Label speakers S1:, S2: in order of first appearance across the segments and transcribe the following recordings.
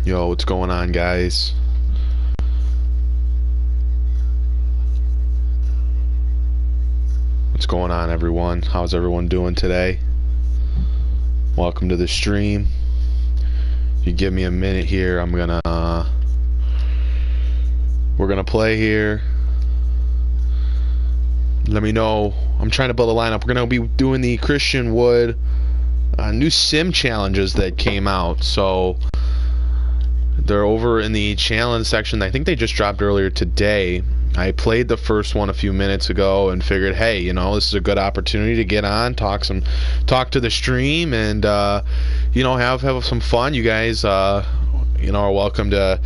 S1: Yo, what's going on, guys? What's going on, everyone? How's everyone doing today? Welcome to the stream. If you give me a minute here, we're gonna play here. Let me know. I'm trying to build a lineup. We're gonna be doing the Christian Wood new sim challenges that came out. So they're over in the challenge section. I think they just dropped earlier today. I played the first one a few minutes ago and figured, hey, you know, this is a good opportunity to get on, talk to the stream, and you know, have some fun. You guys, you know, are welcome to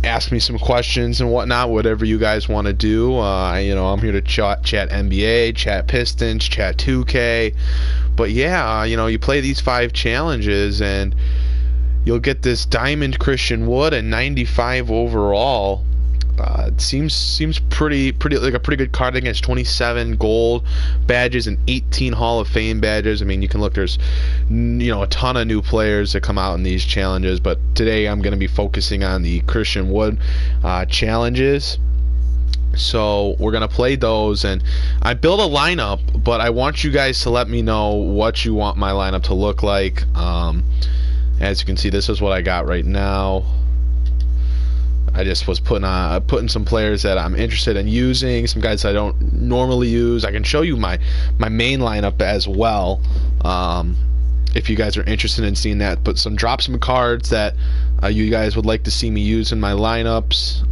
S1: ask me some questions and whatnot, whatever you guys want to do. You know, I'm here to chat NBA, chat Pistons, chat 2K. But yeah, you know, you play these 5 challenges and you'll get this Diamond Christian Wood and 95 overall. It seems pretty like a pretty good card. I think it's 27 gold badges and 18 Hall of Fame badges. I mean, you can look, there's, you know, a ton of new players that come out in these challenges, but today I'm going to be focusing on the Christian Wood challenges. So we're going to play those, and I built a lineup, but I want you guys to let me know what you want my lineup to look like. As you can see, this is what I got right now. I just was putting some players that I'm interested in using, some guys I don't normally use. I can show you my main lineup as well, if you guys are interested in seeing that. But drop some cards that you guys would like to see me use in my lineups,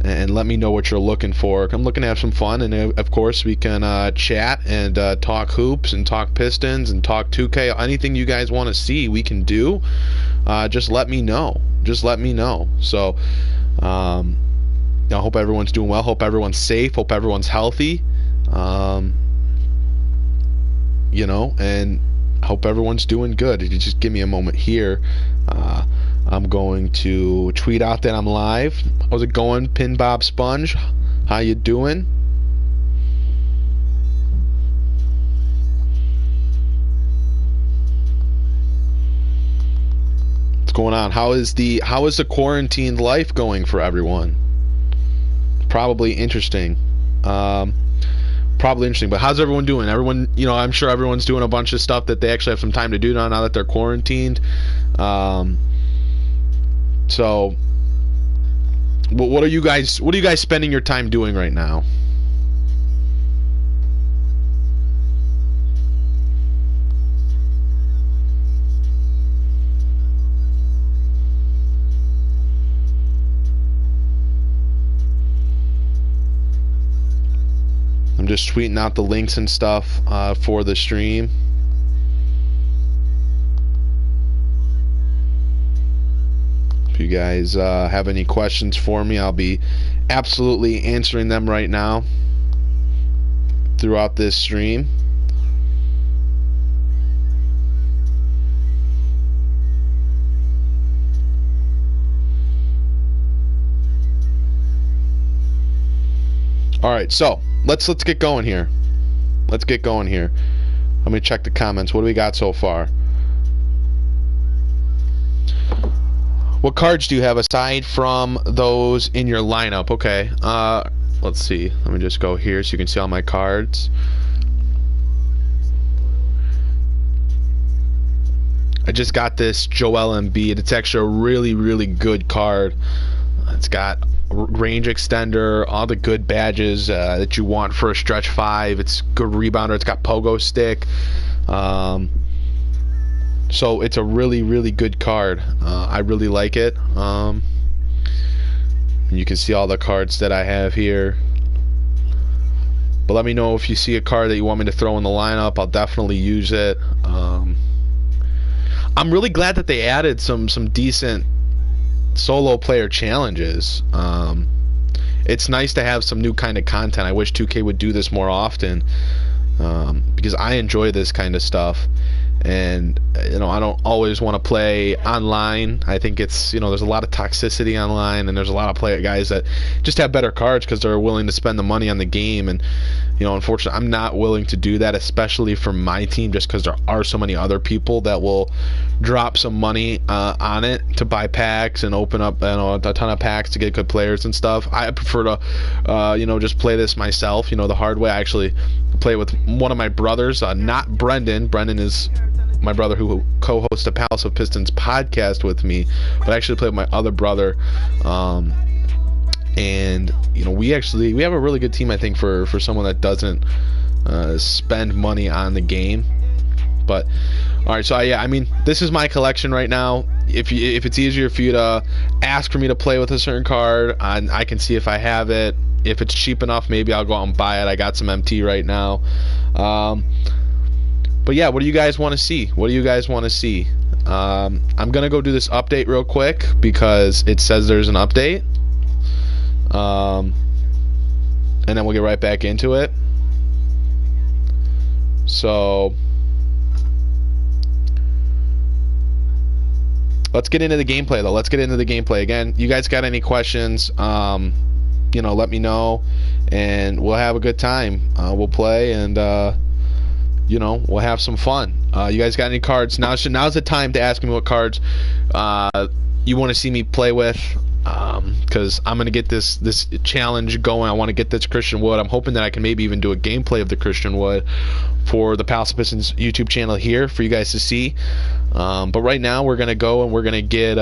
S1: and let me know what you're looking for. I'm looking to have some fun, and of course we can chat and talk hoops and talk Pistons and talk 2K. Anything you guys want to see, we can do. Just let me know. So I hope everyone's doing well. Hope everyone's safe. Hope everyone's healthy. You know, and hope everyone's doing good. If you just give me a moment here, I'm going to tweet out that I'm live. How's it going, Pin Bob Sponge? How you doing? Going on? How is the quarantined life going for everyone? Probably interesting. But how's everyone doing? Everyone, you know, I'm sure everyone's doing a bunch of stuff that they actually have some time to do now that they're quarantined. So what are you guys spending your time doing right now? I'm just tweeting out the links and stuff for the stream. If you guys have any questions for me, I'll be absolutely answering them right now throughout this stream. All right, so let's get going here. Let me check the comments. What do we got so far? What cards do you have aside from those in your lineup? Okay. Let's see. Let me just go here so you can see all my cards. I just got this Joel Embiid. It's actually a really good card. It's got range extender, all the good badges that you want for a stretch 5. It's good rebounder. It's got pogo stick. So it's a really good card. I really like it. You can see all the cards that I have here. But let me know if you see a card that you want me to throw in the lineup. I'll definitely use it. I'm really glad that they added some decent solo player challenges. It's nice to have some new kind of content. I wish 2K would do this more often. because I enjoy this kind of stuff. And I don't always want to play online. I think it's there's a lot of toxicity online, and there's a lot of guys that just have better cards because they're willing to spend the money on the game. And unfortunately, I'm not willing to do that, especially for my team, just because there are so many other people that will drop some money on it to buy packs and open up a ton of packs to get good players and stuff. I prefer to just play this myself, the hard way. I actually play with one of my brothers, not Brendan. Brendan is my brother who co-hosts the Palace of Pistons podcast with me, but I actually play with my other brother. And we have a really good team, I think, for someone that doesn't spend money on the game. But all right, so yeah, I mean, this is my collection right now. If it's easier for you to ask for me to play with a certain card, I can see if I have it. If it's cheap enough, maybe I'll go out and buy it. I got some MT right now. But yeah, what do you guys want to see? What do you guys want to see? I'm gonna go do this update real quick because it says there's an update. And then we'll get right back into it. So let's get into the gameplay, though. Let's get into the gameplay. Again, you guys got any questions, let me know, and we'll have a good time. We'll play, and we'll have some fun. You guys got any cards? Now's the time to ask me what cards you want to see me play with, because I'm gonna get this challenge going. I want to get this Christian Wood. I'm hoping that I can maybe even do a gameplay of the Christian Wood for the Palace of Pistons YouTube channel here for you guys to see. But right now we're gonna go and we're gonna get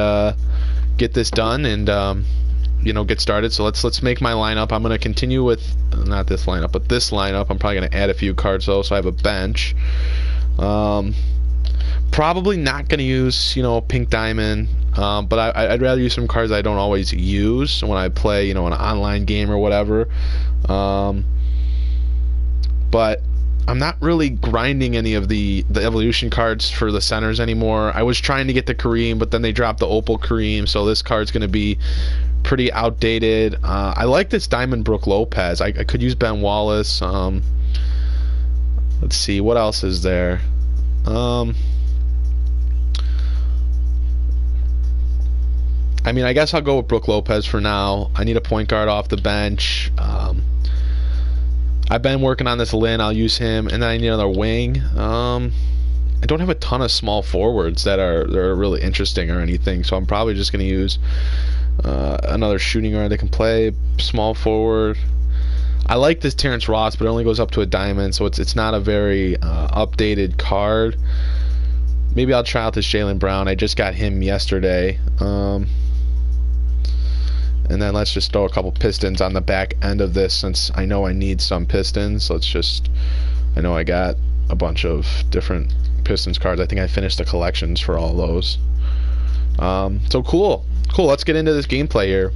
S1: this done and get started. So let's make my lineup. I'm gonna continue with not this lineup, but this lineup. I'm probably gonna add a few cards though, so I have a bench. Probably not gonna use pink diamond, but I'd rather use some cards I don't always use when I play an online game or whatever. But I'm not really grinding any of the evolution cards for the centers anymore. I was trying to get the Kareem, but then they dropped the Opal Kareem, so this card's gonna be pretty outdated. I like this Diamond Brook Lopez. I could use Ben Wallace. Let's see, what else is there? I mean, I guess I'll go with Brook Lopez for now. I need a point guard off the bench. I've been working on this Lynn. I'll use him, and then I need another wing. I don't have a ton of small forwards that are really interesting or anything, so I'm probably just going to use another shooting guard that can play small forward. I like this Terrence Ross, but it only goes up to a diamond, so it's not a very updated card. Maybe I'll try out this Jaylen Brown. I just got him yesterday. And then let's just throw a couple Pistons on the back end of this, since I know I need some Pistons. I know I got a bunch of different Pistons cards. I think I finished the collections for all those. So cool. Let's get into this gameplay here.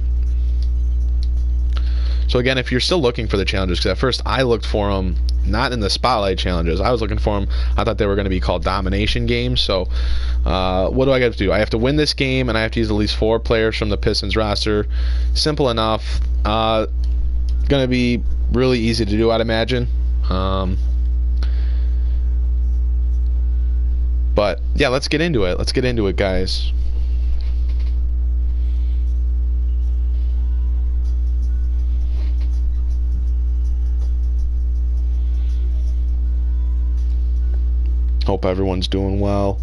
S1: So again, if you're still looking for the challenges, because at first I looked for them not in the Spotlight challenges. I was looking for them. I thought they were going to be called domination games. So what do I got to do? I have to win this game, and I have to use at least 4 players from the Pistons roster. Simple enough. Going to be really easy to do, I'd imagine. But yeah, let's get into it. Let's get into it, guys. Hope everyone's doing well.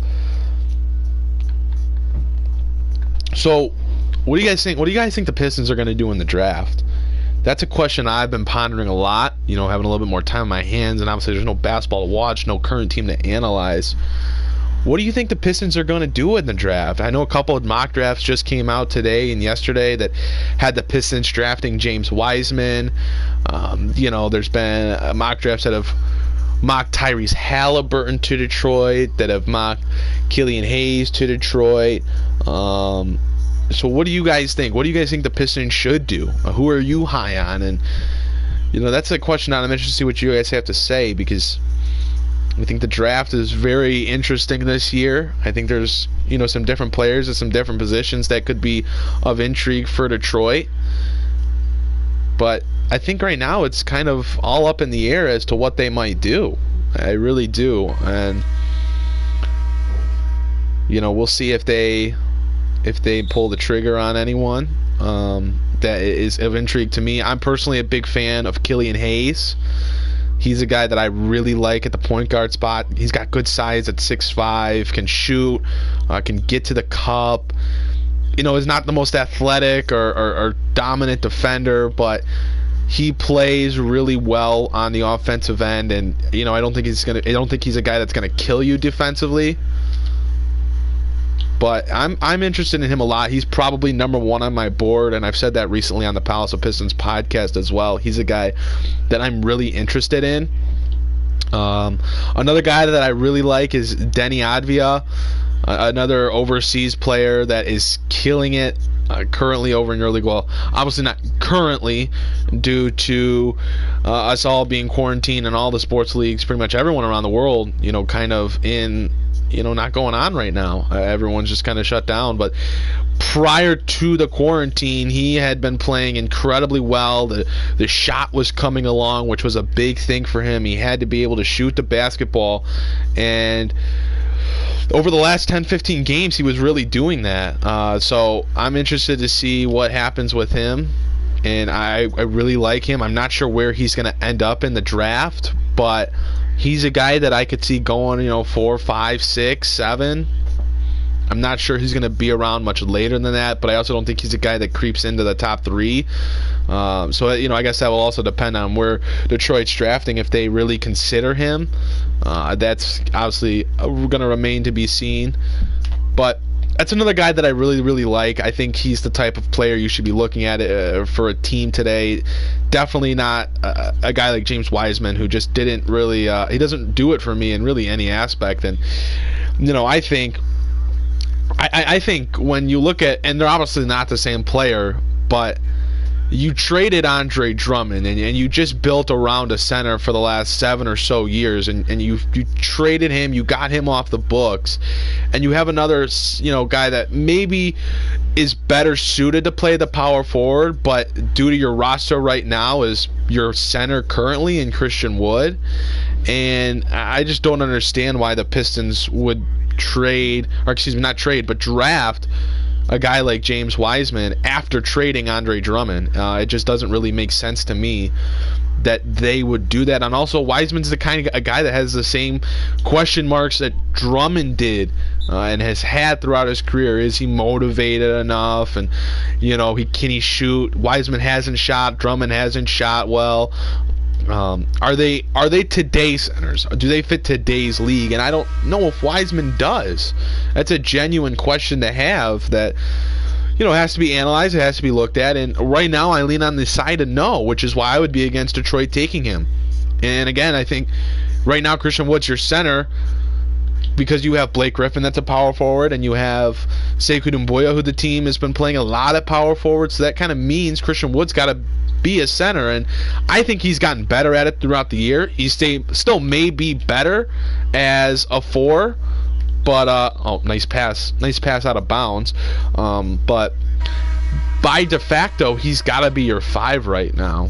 S1: So, what do you guys think? What do you guys think the Pistons are going to do in the draft? That's a question I've been pondering a lot. Having a little bit more time on my hands, and obviously there's no basketball to watch, no current team to analyze. What do you think the Pistons are going to do in the draft? I know a couple of mock drafts just came out today and yesterday that had the Pistons drafting James Wiseman. There's been mock drafts that have mocked Tyrese Halliburton to Detroit, that have mocked Killian Hayes to Detroit. So what do you guys think? What do you guys think the Pistons should do? Who are you high on? And that's a question that I'm interested to see what you guys have to say, because I think the draft is very interesting this year. I think there's some different players at some different positions that could be of intrigue for Detroit. But I think right now it's kind of all up in the air as to what they might do. I really do. And we'll see if they pull the trigger on anyone. That is of intrigue to me. I'm personally a big fan of Killian Hayes. He's a guy that I really like at the point guard spot. He's got good size at 6'5", can shoot, can get to the cup. Is not the most athletic or dominant defender, but he plays really well on the offensive end, and I don't think he's a guy that's gonna kill you defensively. But I'm interested in him a lot. He's probably number one on my board, and I've said that recently on the Palace of Pistons podcast as well. He's a guy that I'm really interested in. Another guy that I really like is Denny Advia, another overseas player that is killing it currently over in EuroLeague. Well, obviously not currently due to us all being quarantined and all the sports leagues, pretty much everyone around the world, kind of in not going on right now. Everyone's just kind of shut down. But prior to the quarantine, he had been playing incredibly well. The shot was coming along, which was a big thing for him. He had to be able to shoot the basketball. And over the last 10-15 games, he was really doing that. So I'm interested to see what happens with him. And I really like him. I'm not sure where he's going to end up in the draft, but he's a guy that I could see going, 4, 5, 6, 7. I'm not sure he's going to be around much later than that, but I also don't think he's a guy that creeps into the top 3. So I guess that will also depend on where Detroit's drafting, if they really consider him. That's obviously going to remain to be seen. But that's another guy that I really, really like. I think he's the type of player you should be looking at for a team today. Definitely not a guy like James Wiseman, who just didn't really he doesn't do it for me in really any aspect. And I think when you look at, and they're obviously not the same player, but you traded Andre Drummond and you just built around a center for the last 7 or so years, and you traded him, you got him off the books, and you have another guy that maybe is better suited to play the power forward, but due to your roster right now is your center currently in Christian Wood. And I just don't understand why the Pistons would draft a guy like James Wiseman after trading Andre Drummond. It just doesn't really make sense to me that they would do that. And also, Wiseman's the kind of a guy that has the same question marks that Drummond did and has had throughout his career. Is he motivated enough? And can he shoot? Wiseman hasn't shot. Drummond hasn't shot well. Are they today's centers? Do they fit today's league? And I don't know if Wiseman does. That's a genuine question to have that has to be analyzed. It has to be looked at. And right now I lean on the side of no, which is why I would be against Detroit taking him. And again, I think right now Christian Wood's your center because you have Blake Griffin that's a power forward, and you have Sekou Doumbouya, who the team has been playing a lot at power forward. So that kind of means Christian Wood's got to be a center, and I think he's gotten better at it throughout the year. He still may be better as a 4, but nice pass out of bounds. But by de facto, he's got to be your 5 right now.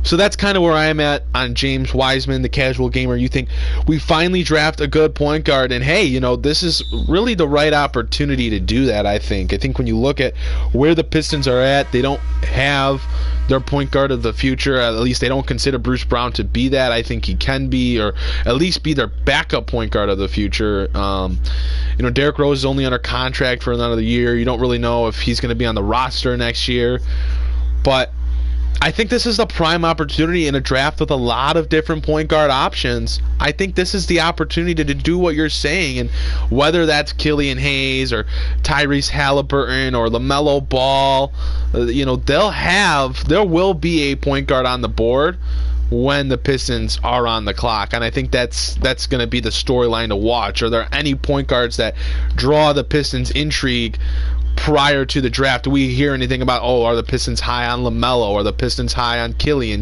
S1: So that's kind of where I am at on James Wiseman, the casual gamer. You think we finally draft a good point guard, and hey, this is really the right opportunity to do that, I think. I think when you look at where the Pistons are at, they don't have their point guard of the future. At least they don't consider Bruce Brown to be that. I think he can be, or at least be their backup point guard of the future. Derrick Rose is only under contract for another year. You don't really know if he's going to be on the roster next year. But I think this is the prime opportunity in a draft with a lot of different point guard options. I think this is the opportunity to do what you're saying, and whether that's Killian Hayes or Tyrese Halliburton or LaMelo Ball, there will be a point guard on the board when the Pistons are on the clock, and I think that's going to be the storyline to watch. Are there any point guards that draw the Pistons' intrigue prior to the draft? Do we hear anything about, are the Pistons high on LaMelo? Are the Pistons high on Killian?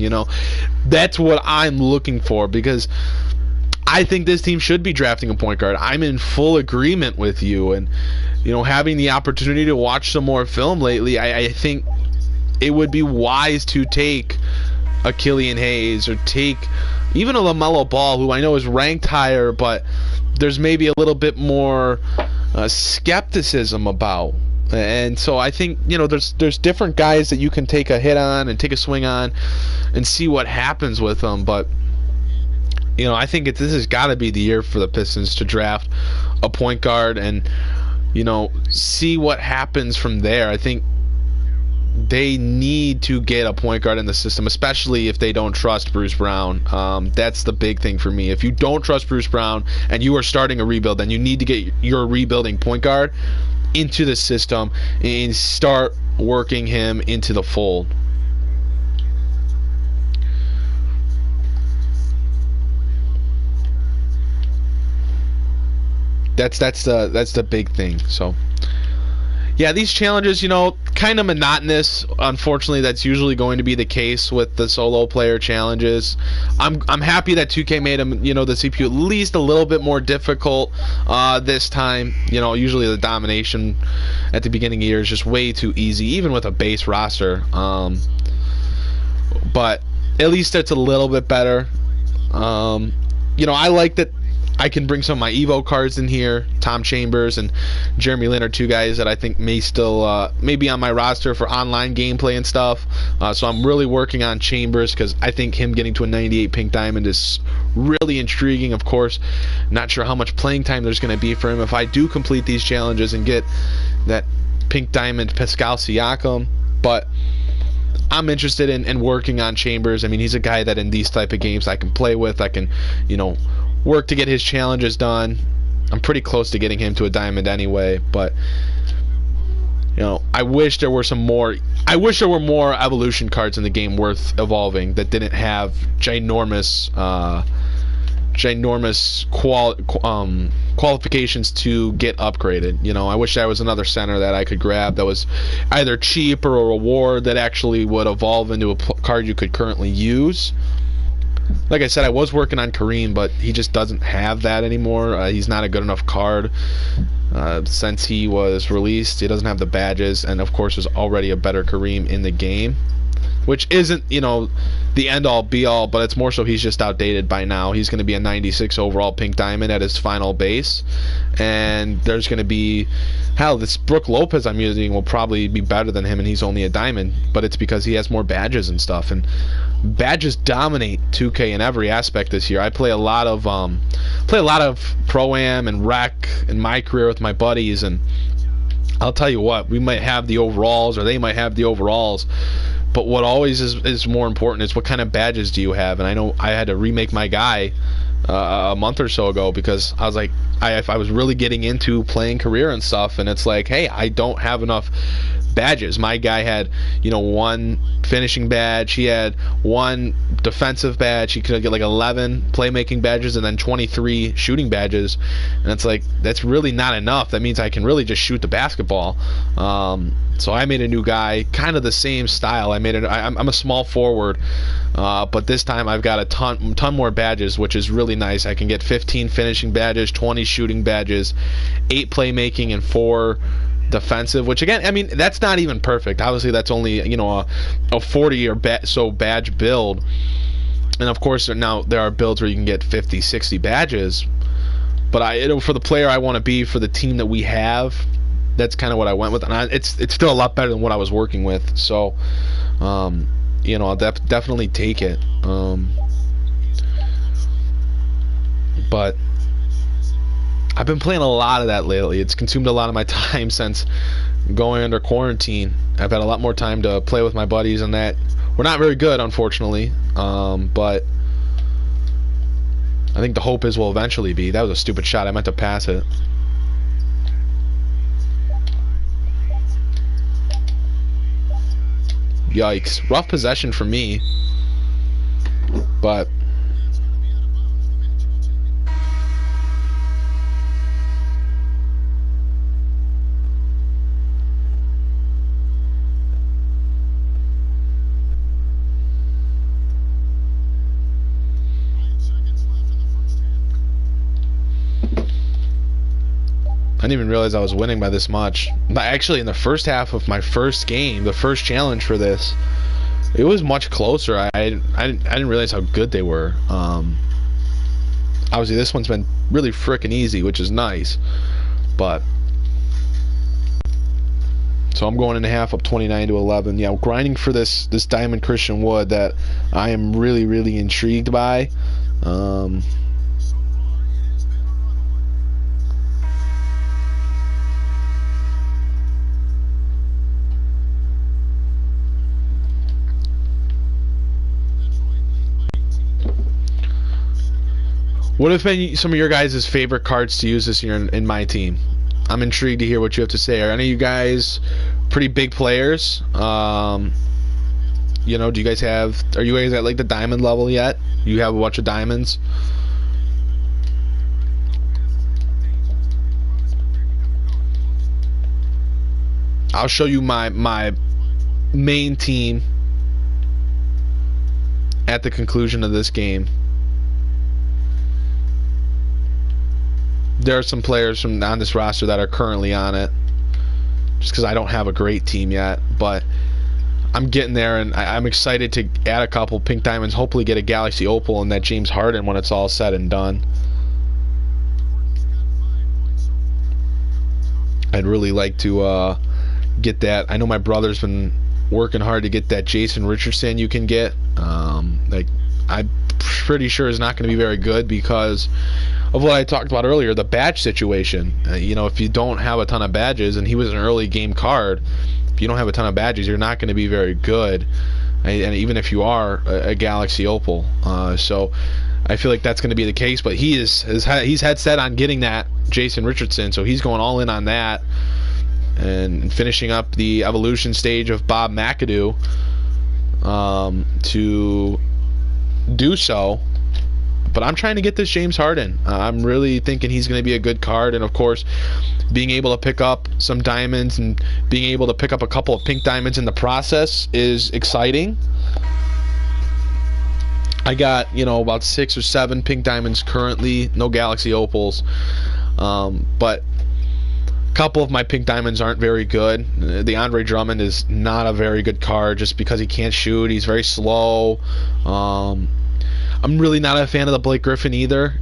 S1: That's what I'm looking for, because I think this team should be drafting a point guard. I'm in full agreement with you, and having the opportunity to watch some more film lately, I think it would be wise to take a Killian Hayes or take even a LaMelo Ball, who I know is ranked higher, but there's maybe a little bit more skepticism about. And so I think, you know, there's different guys that you can take a hit on and take a swing on and see what happens with them. But, you know, I think this has got to be the year for the Pistons to draft a point guard and, you know, see what happens from there. I think they need to get a point guard in the system, especially if they don't trust Bruce Brown. That's the big thing for me. If you don't trust Bruce Brown and you are starting a rebuild, then you need to get your rebuilding point guard into the system and start working him into the fold. That's the big thing. So yeah, these challenges, you know, kind of monotonous. Unfortunately, that's usually going to be the case with the solo player challenges. I'm happy that 2K made them, you know, the CPU at least a little bit more difficult this time. You know, usually the domination at the beginning of the year is just way too easy, even with a base roster. But at least it's a little bit better. You know, I like that I can bring some of my Evo cards in here. Tom Chambers and Jeremy Lin are two guys that I think may still be on my roster for online gameplay and stuff. So I'm really working on Chambers because I think him getting to a 98 pink diamond is really intriguing. Of course, not sure how much playing time there's going to be for him if I do complete these challenges and get that pink diamond Pascal Siakam. But I'm interested in working on Chambers. I mean, he's a guy that in these type of games I can play with. I can, you know, work to get his challenges done. I'm pretty close to getting him to a diamond anyway, but you know, I wish there were more evolution cards in the game worth evolving that didn't have ginormous qualifications to get upgraded. You know, I wish there was another center that I could grab that was either cheap or a reward that actually would evolve into a card you could currently use. Like I said, I was working on Kareem, but he just doesn't have that anymore. He's not a good enough card. Since he was released, he doesn't have the badges, and of course there's already a better Kareem in the game, which isn't, you know, the end-all be-all, but it's more so he's just outdated by now. He's going to be a 96 overall pink diamond at his final base, and there's going to be, hell, this Brook Lopez I'm using will probably be better than him, and he's only a diamond, but it's because he has more badges and stuff, and badges dominate 2K in every aspect this year. I play a lot of Pro-Am and Rec in my career with my buddies, and I'll tell you what, we might have the overalls or they might have the overalls, but what always is more important is what kind of badges do you have. And I know I had to remake my guy a month or so ago because I was like, if I was really getting into playing career and stuff, and it's like, hey, I don't have enough badges. My guy had, you know, 1 finishing badge, he had 1 defensive badge, he could get like 11 playmaking badges and then 23 shooting badges, and it's like, that's really not enough. That means I can really just shoot the basketball. So I made a new guy, kind of the same style. I'm a small forward, but this time I've got a ton more badges, which is really nice. I can get 15 finishing badges, 20 shooting badges, 8 playmaking, and 4 defensive, which again, I mean, that's not even perfect. Obviously that's only, you know, a 40 or so badge build, and of course now there are builds where you can get 50, 60 badges, but for the player I want to be, for the team that we have, that's kind of what I went with, and it's still a lot better than what I was working with. So you know, I'll definitely take it. But I've been playing a lot of that lately. It's consumed a lot of my time since going under quarantine. I've had a lot more time to play with my buddies, and that we're not very good, unfortunately. But I think the hope is we'll eventually be. That was a stupid shot. I meant to pass it. Yikes. Rough possession for me. But I didn't even realize I was winning by this much. But actually, in the first half of my first game, the first challenge for this, it was much closer. I didn't realize how good they were. Obviously, this one's been really freaking easy, which is nice. But so I'm going into half up 29-11. Yeah, grinding for this Diamond Christian Wood that I am really, really intrigued by. What have been some of your guys' favorite cards to use this year in my team? I'm intrigued to hear what you have to say. Are any of you guys pretty big players? Do you guys have... Are you guys at like the diamond level yet? You have a bunch of diamonds? I'll show you my main team at the conclusion of this game. There are some players on this roster that are currently on it, just because I don't have a great team yet, but I'm getting there, and I'm excited to add a couple pink diamonds, hopefully get a Galaxy Opal and that James Harden when it's all said and done. I'd really like to get that. I know my brother's been working hard to get that Jason Richardson you can get. I'm pretty sure is not going to be very good because of what I talked about earlier, the badge situation. If you don't have a ton of badges, and he was an early game card, if you don't have a ton of badges, you're not going to be very good. And even if you are a Galaxy Opal, so I feel like that's going to be the case. But he's head set on getting that Jason Richardson, so he's going all in on that and finishing up the evolution stage of Bob McAdoo to do so. But I'm trying to get this James Harden. I'm really thinking he's going to be a good card, and of course, being able to pick up some diamonds and being able to pick up a couple of pink diamonds in the process is exciting. I got about 6 or 7 pink diamonds currently, no Galaxy Opals, but a couple of my pink diamonds aren't very good. The Andre Drummond is not a very good card just because he can't shoot. He's very slow. I'm really not a fan of the Blake Griffin either.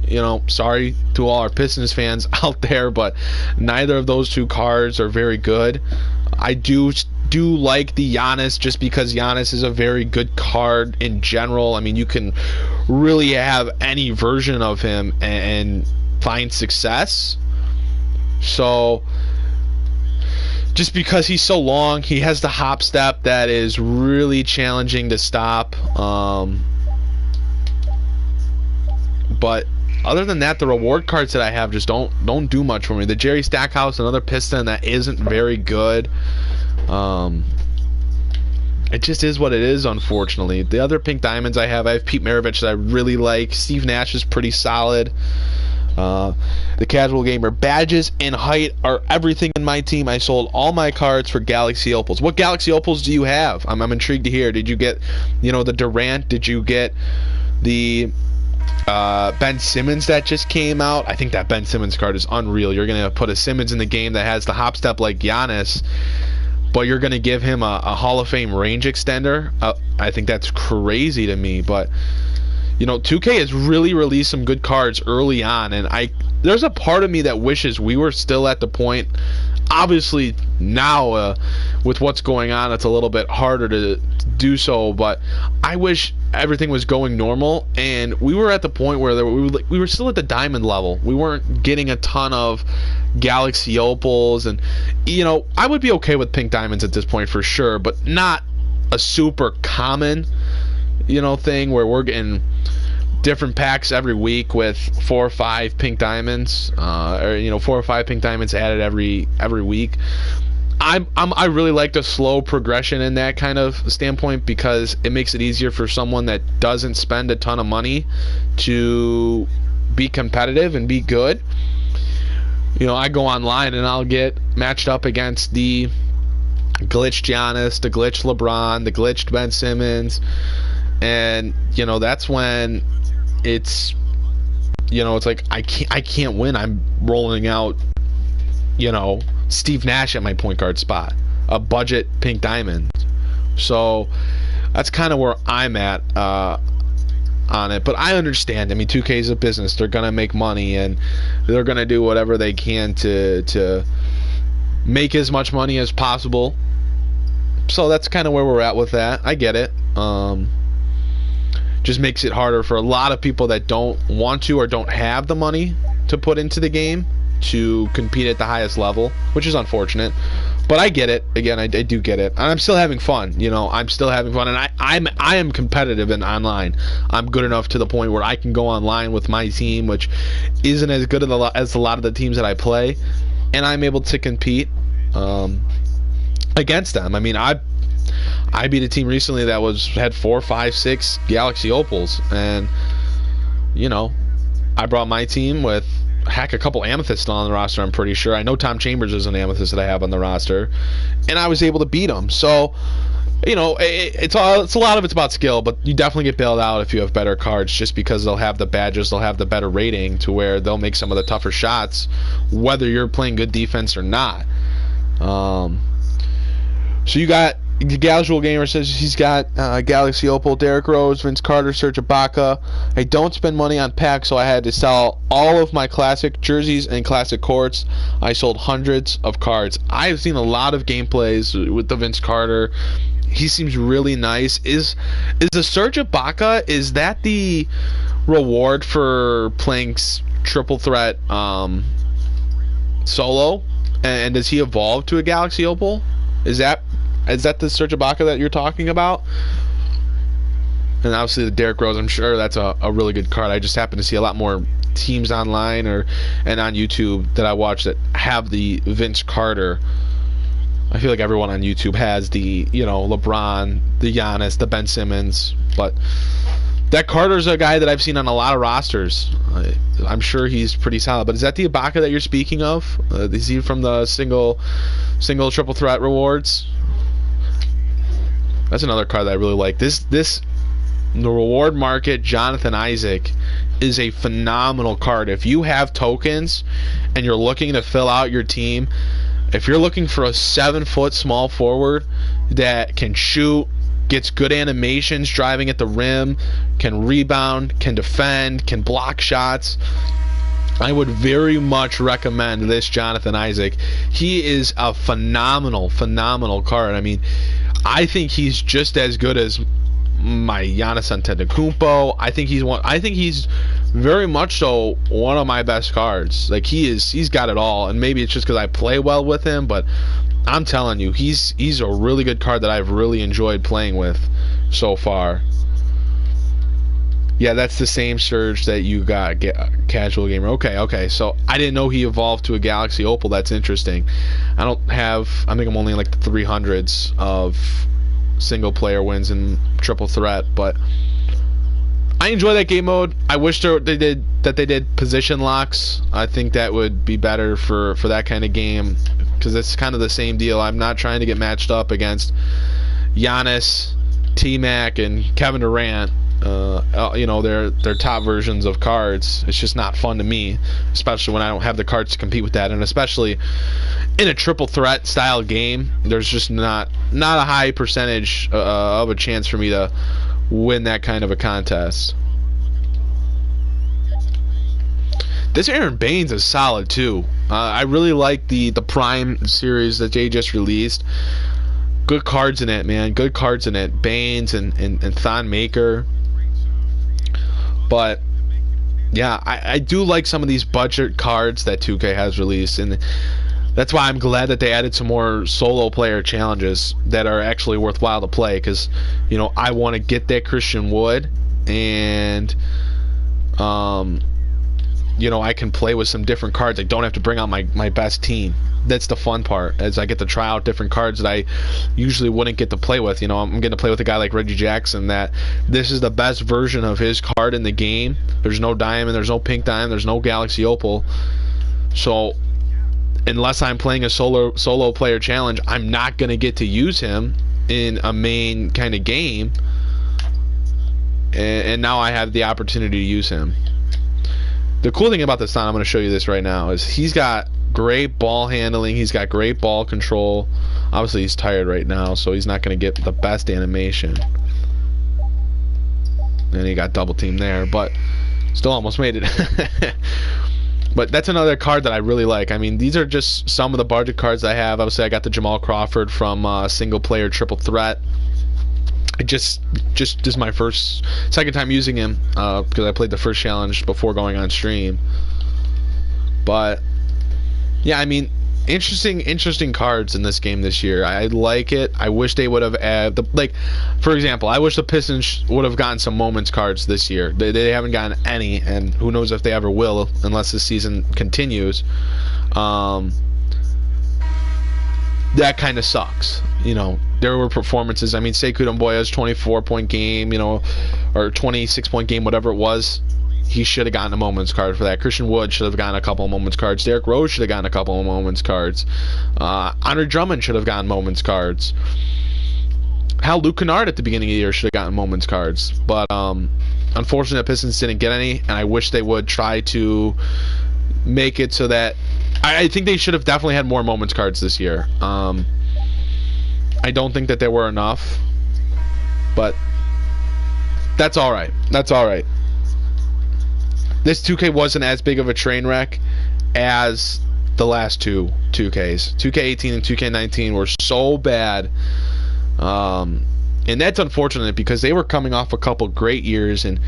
S1: Sorry to all our Pistons fans out there, but neither of those two cards are very good. I do like the Giannis just because Giannis is a very good card in general. I mean, you can really have any version of him and find success. So just because he's so long, he has the hop step that is really challenging to stop. But other than that, the reward cards that I have just don't do much for me. The Jerry Stackhouse, another Piston that isn't very good. It just is what it is, unfortunately. The other pink diamonds I have Pete Maravich that I really like. Steve Nash is pretty solid. The casual gamer badges and height are everything in my team. I sold all my cards for Galaxy Opals. What Galaxy Opals do you have? I'm intrigued to hear. Did you get the Durant? Did you get the Ben Simmons that just came out? I think that Ben Simmons card is unreal. You're going to put a Simmons in the game that has the hop step like Giannis, but you're going to give him a Hall of Fame range extender. I think that's crazy to me. But 2K has really released some good cards early on, and there's a part of me that wishes we were still at the point. Obviously now with what's going on, it's a little bit harder to do so, but I wish everything was going normal and we were at the point where we were still at the diamond level. We weren't getting a ton of Galaxy Opals, and I would be okay with pink diamonds at this point for sure, but not a super common thing where we're getting different packs every week with 4 or 5 pink diamonds, or 4 or 5 pink diamonds added every week. I really like the slow progression in that kind of standpoint because it makes it easier for someone that doesn't spend a ton of money to be competitive and be good. I go online and I'll get matched up against the glitched Giannis, the glitched LeBron, the glitched Ben Simmons, and that's when it's it's like I can't win. I'm rolling out you know, Steve Nash at my point guard spot, a budget pink diamond. So that's kind of where I'm at on it. But I understand. I mean, 2K is a business. They're gonna make money, and they're gonna do whatever they can to make as much money as possible. So that's kind of where we're at with that. I get it. Just makes it harder for a lot of people that don't want to or don't have the money to put into the game to compete at the highest level, which is unfortunate. But I get it. Again, I do get it. And I'm still having fun. You know, I'm still having fun. And I am competitive in online. I'm good enough to the point where I can go online with my team, which isn't as good as a lot of the teams that I play. And I'm able to compete against them. I mean, I beat a team recently that had 4, 5, 6 Galaxy Opals. And, you know, I brought my team with a couple amethysts still on the roster. I'm pretty sure. I know Tom Chambers is an amethyst that I have on the roster, and I was able to beat him. So, you know, it's a lot of it's about skill, but you definitely get bailed out if you have better cards, just because they'll have the badges, they'll have the better rating to where they'll make some of the tougher shots, whether you're playing good defense or not. So you got. The Casual Gamer says he's got Galaxy Opal, Derrick Rose, Vince Carter, Serge Ibaka. I don't spend money on packs, so I had to sell all of my classic jerseys and classic courts. I sold hundreds of cards. I've seen a lot of gameplays with the Vince Carter. He seems really nice. Is the Serge Ibaka, is that the reward for playing triple threat solo? And does he evolve to a Galaxy Opal? Is that the Serge Ibaka that you're talking about? And obviously the Derrick Rose, I'm sure that's a really good card. I just happen to see a lot more teams online and on YouTube that I watch that have the Vince Carter. I feel like everyone on YouTube has the, you know, LeBron, the Giannis, the Ben Simmons. But that Carter's a guy that I've seen on a lot of rosters. I'm sure he's pretty solid. But is that the Ibaka that you're speaking of? Is he from the single triple threat rewards? That's another card that I really like. The reward market Jonathan Isaac is a phenomenal card. If you have tokens and you're looking to fill out your team, if you're looking for a 7-foot small forward that can shoot, gets good animations driving at the rim, can rebound, can defend, can block shots, I would very much recommend this Jonathan Isaac. He is a phenomenal card. I mean, I think he's just as good as my Giannis Antetokounmpo. I think he's very much so one of my best cards. Like, he's got it all, and maybe it's just because I play well with him, but I'm telling you, he's a really good card that I've really enjoyed playing with so far. Yeah, that's the same Surge that you got, Casual Gamer. Okay. So I didn't know he evolved to a Galaxy Opal. That's interesting. I think I'm only in like the 300s of single-player wins in Triple Threat, but I enjoy that game mode. I wish they did position locks. I think that would be better for that kind of game, because it's kind of the same deal. I'm not trying to get matched up against Giannis, T-Mac, and Kevin Durant. You know, they're top versions of cards. It's just not fun to me, especially when I don't have the cards to compete with that, and especially in a triple threat style game, there's just not a high percentage of a chance for me to win that kind of a contest. This Aaron Baines is solid too. I really like the Prime series that they just released. Good cards in it, man. Good cards in it. Baines and Thon Maker. But yeah, I do like some of these budget cards that 2K has released, and that's why I'm glad that they added some more solo player challenges that are actually worthwhile to play, because, you know, I want to get that Christian Wood, and you know, I can play with some different cards. I don't have to bring out my best team. That's the fun part, as I get to try out different cards that I usually wouldn't get to play with. You know, I'm going to play with a guy like Reggie Jackson, that this is the best version of his card in the game. There's no diamond, there's no pink diamond, there's no Galaxy Opal. So unless I'm playing a solo player challenge, I'm not going to get to use him in a main kind of game. And now I have the opportunity to use him. The cool thing about this Thon, I'm going to show you this right now, is he's got great ball handling. He's got great ball control. Obviously, he's tired right now, so he's not going to get the best animation. And he got double teamed there, but still almost made it. But that's another card that I really like. I mean, these are just some of the budget cards I have. Obviously, I got the Jamal Crawford from Single Player Triple Threat. I just is my second time using him because I played the first challenge before going on stream. But yeah, I mean, interesting cards in this game this year. I like it. I wish they would have added for example, I wish the Pistons would have gotten some moments cards this year. They haven't gotten any, and who knows if they ever will unless the season continues. That kind of sucks. You know, there were performances. I mean, Sekou Doumbouya's 24-point game, you know, or 26-point game, whatever it was. He should have gotten a moments card for that. Christian Wood should have gotten a couple of moments cards. Derrick Rose should have gotten a couple of moments cards. Andre Drummond should have gotten moments cards. Hal Luke Kennard at the beginning of the year should have gotten moments cards. But unfortunately, the Pistons didn't get any, and I wish they would try to make it so that I think they should have definitely had more moments cards this year. I don't think that there were enough, but that's all right. That's all right. This 2K wasn't as big of a train wreck as the last two 2Ks. 2K18 and 2K19 were so bad. And that's unfortunate because they were coming off a couple great years in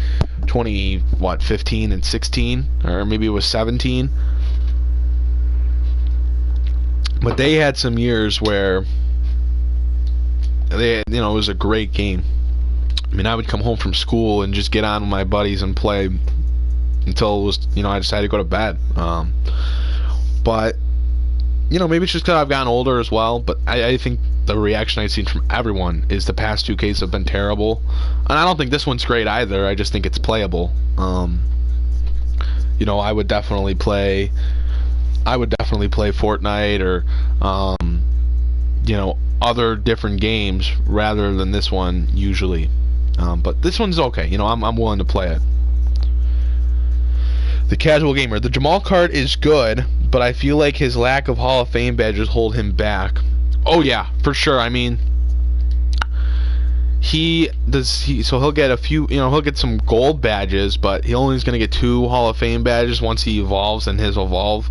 S1: 15 and 16, or maybe it was 17. But they had some years where it was a great game. I mean, I would come home from school and just get on with my buddies and play until it was, I decided to go to bed. But maybe it's just because I've gotten older as well. But I think the reaction I've seen from everyone is the past 2Ks have been terrible, and I don't think this one's great either. I just think it's playable. I would definitely play Fortnite or other different games rather than this one usually. But this one's okay. I'm willing to play it. The casual gamer. The Jamal card is good, but I feel like his lack of Hall of Fame badges hold him back. Oh yeah, for sure. I mean, he'll get a few, he'll get some gold badges, but he only is going to get 2 Hall of Fame badges once he evolves, and his evolve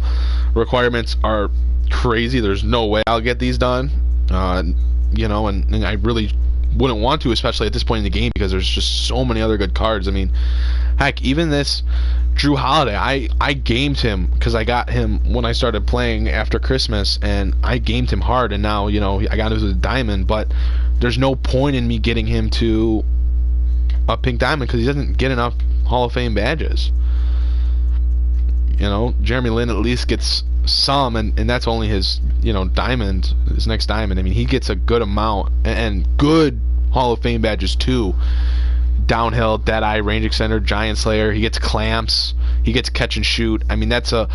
S1: requirements are crazy. There's no way I'll get these done. And I really wouldn't want to, especially at this point in the game, because there's just so many other good cards. I mean, heck, even this Drew Holiday, I gamed him because I got him when I started playing after Christmas, and I gamed him hard, and now, I got him to a diamond, but there's no point in me getting him to a pink diamond because he doesn't get enough Hall of Fame badges. Jeremy Lin at least gets some, and that's only his, diamond, his next diamond. I mean, he gets a good amount, and good Hall of Fame badges too. Downhill, Deadeye, Range Extender, Giant Slayer. He gets clamps. He gets catch and shoot. I mean, those are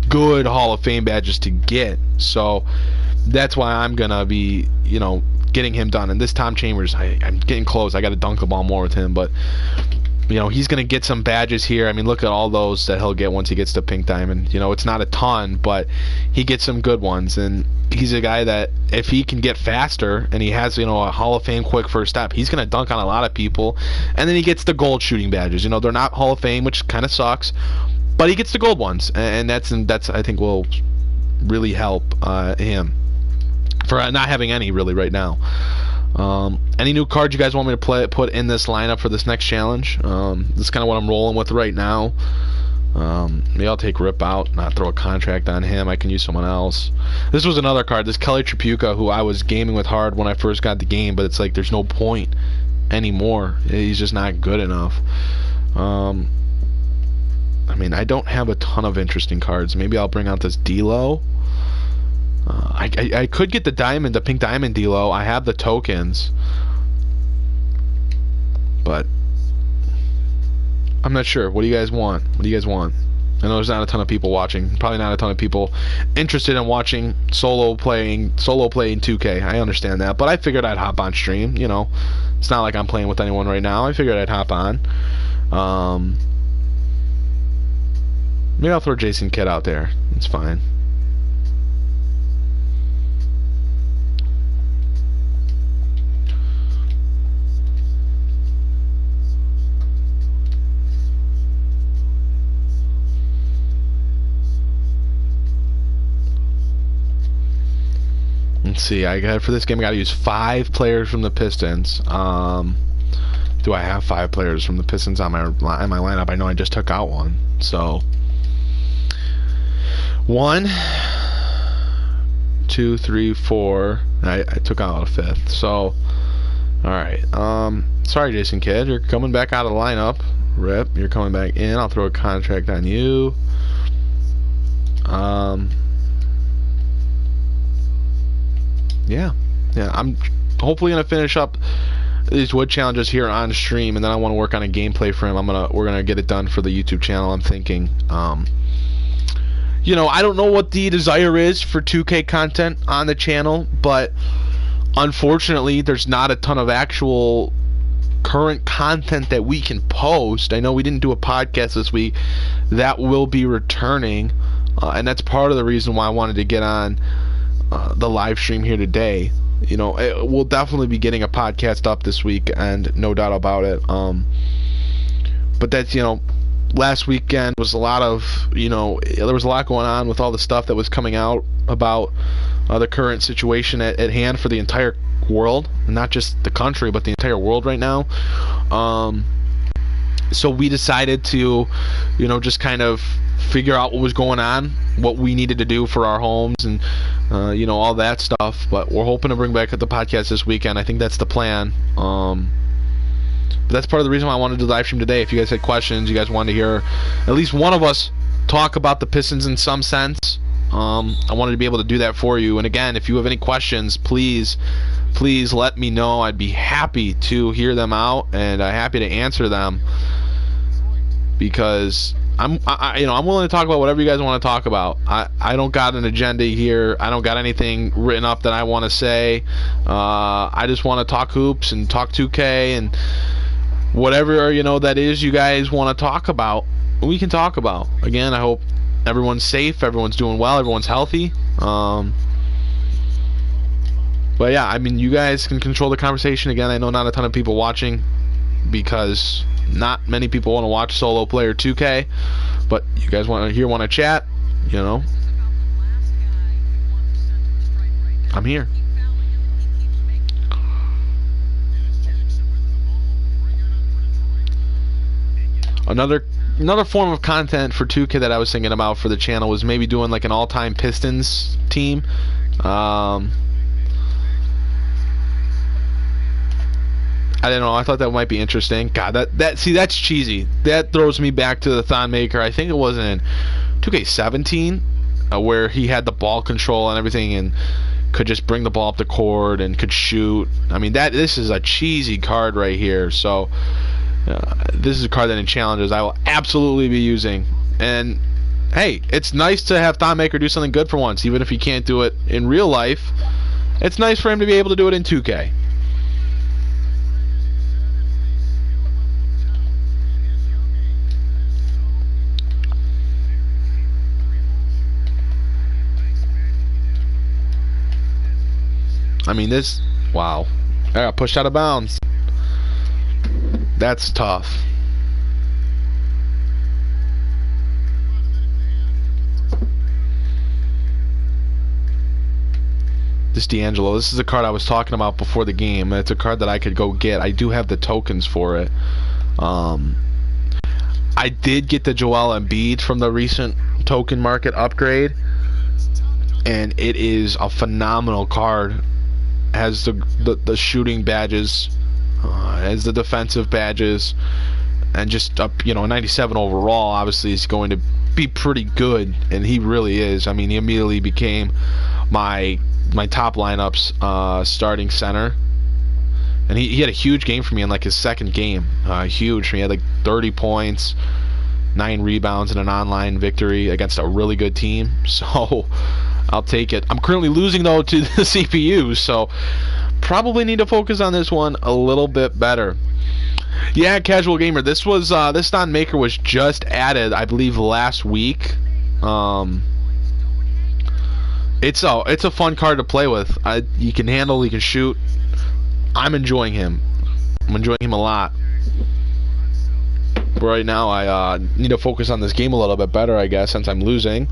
S1: good Hall of Fame badges to get. So that's why I'm gonna be, getting him done. And this Tom Chambers, I'm getting close. I got to dunk the ball more with him, but he's gonna get some badges here. I mean, look at all those that he'll get once he gets to pink diamond. It's not a ton, but he gets some good ones, and he's a guy that if he can get faster and he has, a Hall of Fame quick first step, he's going to dunk on a lot of people. And then he gets the gold shooting badges. They're not Hall of Fame, which kind of sucks, but he gets the gold ones, and that's I think will really help him for not having any really right now. Any new cards you guys want me to put in this lineup for this next challenge? This is kind of what I'm rolling with right now. Maybe I'll take Rip out, not throw a contract on him. I can use someone else. This was another card, this Kelly Tripucka, who I was gaming with hard when I first got the game, but it's like there's no point anymore. He's just not good enough. I mean, I don't have a ton of interesting cards. Maybe I'll bring out this D-Lo. I could get the pink diamond D-Lo. I have the tokens, but I'm not sure. What do you guys want? I know there's not a ton of people watching. Probably not a ton of people interested in watching solo playing 2K. I understand that, but I figured I'd hop on stream. It's not like I'm playing with anyone right now. I figured I'd hop on. Maybe I'll throw Jason Kidd out there. It's fine. let's see. For this game, I got to use 5 players from the Pistons. Do I have 5 players from the Pistons on my lineup? I know I just took out one. So 1, 2, 3, 4. I took out a 5th. So all right. Sorry, Jason Kidd, you're coming back out of the lineup. Rip, you're coming back in. I'll throw a contract on you. Yeah, I'm hopefully gonna finish up these wood challenges here on stream, and then I want to work on a gameplay for him. We're gonna get it done for the YouTube channel. I'm thinking, you know, I don't know what the desire is for 2K content on the channel, but unfortunately, there's not a ton of actual current content that we can post. I know we didn't do a podcast this week. That will be returning, and that's part of the reason why I wanted to get on the live stream here today. You know, we'll definitely be getting a podcast up this week, and no doubt about it. But that's, you know, last weekend was a lot of, you know, there was a lot going on with all the stuff that was coming out about the current situation at hand for the entire world, not just the country, but the entire world right now. So we decided to, you know, just kind of figure out what was going on, what we needed to do for our homes, and you know, all that stuff. But we're hoping to bring back the podcast this weekend. I think that's the plan. But that's part of the reason why I wanted to live stream today. If you guys had questions, you guys wanted to hear at least one of us talk about the Pistons in some sense, I wanted to be able to do that for you. And again, if you have any questions, please let me know. I'd be happy to hear them out, and happy to answer them, because I'm willing to talk about whatever you guys want to talk about. I don't got an agenda here. I don't got anything written up that I want to say. I just want to talk hoops and talk 2K and whatever, you know, that is you guys want to talk about, we can talk about. Again, I hope everyone's safe, everyone's doing well, everyone's healthy. But yeah, I mean, you guys can control the conversation. Again, I know not a ton of people watching, because not many people want to watch solo player 2K, but you guys want to chat, you know, I'm here. Another form of content for 2K that I was thinking about for the channel was maybe doing like an all-time Pistons team. I don't know. I thought that might be interesting. God, that's cheesy. That throws me back to the Thon Maker. I think it was in 2K17, where he had the ball control and everything, and could just bring the ball up the court and could shoot. I mean, this is a cheesy card right here. So this is a card that in challenges I will absolutely be using. And hey, it's nice to have Thon Maker do something good for once, even if he can't do it in real life. It's nice for him to be able to do it in 2K. I mean, wow. I got pushed out of bounds. That's tough. This D'Angelo, this is a card I was talking about before the game. It's a card that I could go get. I do have the tokens for it. I did get the Joel Embiid from the recent token market upgrade, and it is a phenomenal card. Has the shooting badges, has the defensive badges, and just up, you know, a 97 overall. Obviously, is going to be pretty good, and he really is. I mean, he immediately became my top lineups starting center, and he had a huge game for me in like his second game. Huge. He had like 30 points, 9 rebounds, and an online victory against a really good team. So I'll take it. I'm currently losing though to the CPU, so probably need to focus on this one a little bit better. Yeah, Casual Gamer. This Thon Maker was just added, I believe, last week. It's a fun card to play with. He can handle, he can shoot. I'm enjoying him. I'm enjoying him a lot. But right now, I need to focus on this game a little bit better, I guess, since I'm losing.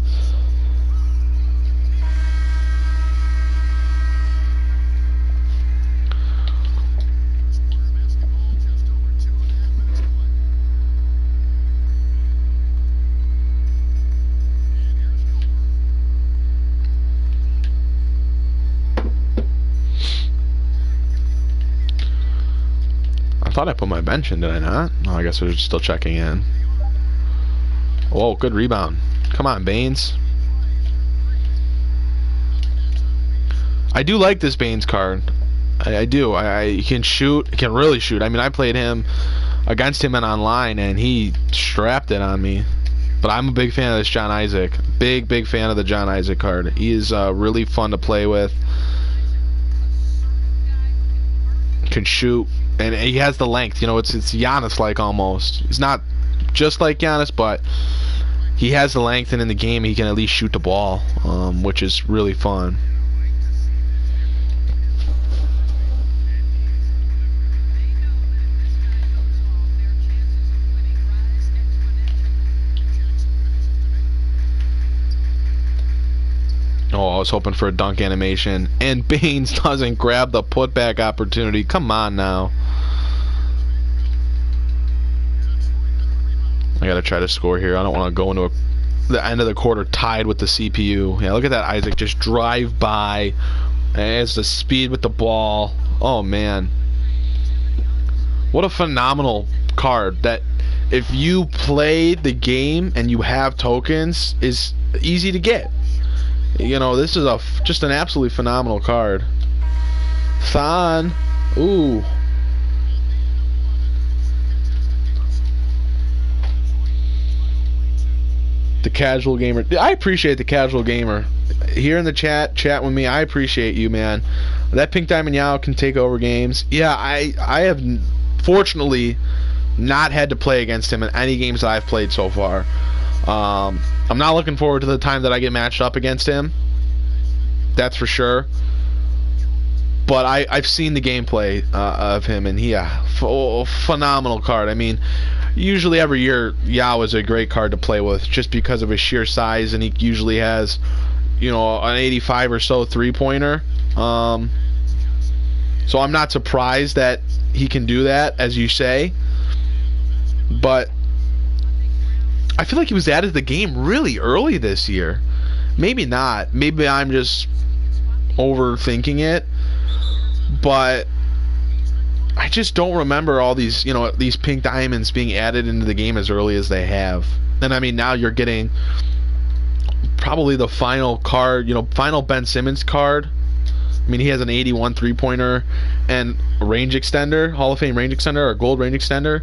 S1: thought I put my bench in, did I not? Oh, I guess we're still checking in. Oh, good rebound. Come on, Baines. I do like this Baines card. I do. He can shoot. He can really shoot. I mean, I played him against him and online, and he strapped it on me. But I'm a big fan of this John Isaac. Big fan of the John Isaac card. He is really fun to play with. Can shoot. And he has the length. You know, it's Giannis-like almost. He's not just like Giannis, but he has the length, and in the game he can at least shoot the ball, which is really fun. Oh, I was hoping for a dunk animation, and Baines doesn't grab the putback opportunity. Come on now. I gotta try to score here. I don't want to go into the end of the quarter tied with the CPU. Yeah, look at that Isaac just drive by. Has the speed with the ball. Oh man, what a phenomenal card that, if you play the game and you have tokens, is easy to get. You know, this is just an absolutely phenomenal card. Thon. Ooh. The casual gamer. I appreciate the casual gamer. Here in the chat with me. I appreciate you, man. That Pink Diamond Yao can take over games. Yeah, I have fortunately not had to play against him in any games that I've played so far. I'm not looking forward to the time that I get matched up against him. That's for sure. But I've seen the gameplay of him, and phenomenal card. I mean, usually every year Yao is a great card to play with just because of his sheer size, and he usually has, you know, an 85 or so three-pointer. So I'm not surprised that he can do that, as you say. But I feel like he was added to the game really early this year. Maybe not. Maybe I'm just overthinking it. But I just don't remember all these, you know, these pink diamonds being added into the game as early as they have. And I mean, now you're getting probably the final card, you know, final Ben Simmons card. I mean, he has an 81 three-pointer and a range extender, Hall of Fame range extender, or gold range extender.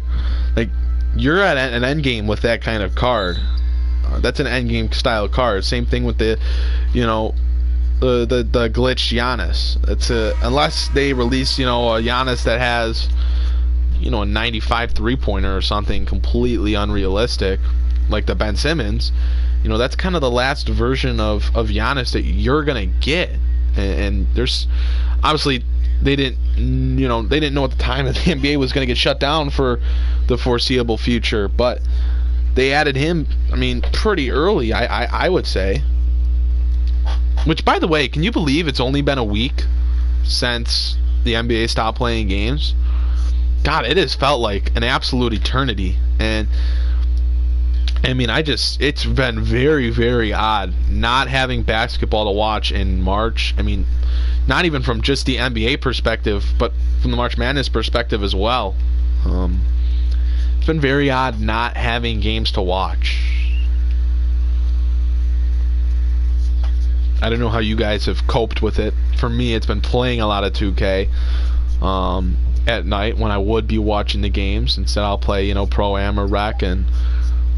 S1: Like, you're at an end game with that kind of card. That's an end game style card. Same thing with the, you know, the glitched Giannis. It's unless they release, you know, a Giannis that has, you know, a 95 three-pointer or something completely unrealistic, like the Ben Simmons. You know, that's kind of the last version of Giannis that you're gonna get. And there's obviously they didn't know at the time that the NBA was going to get shut down for the foreseeable future, but they added him, I mean, pretty early, I would say. Which, by the way, can you believe it's only been a week since the NBA stopped playing games? God, it has felt like an absolute eternity. And I mean, it's been very, very odd not having basketball to watch in March. I mean, not even from just the NBA perspective, but from the March Madness perspective as well. It's been very odd not having games to watch. I don't know how you guys have coped with it. For me, it's been playing a lot of 2K at night when I would be watching the games. Instead, I'll play, you know, Pro-Am or Rec and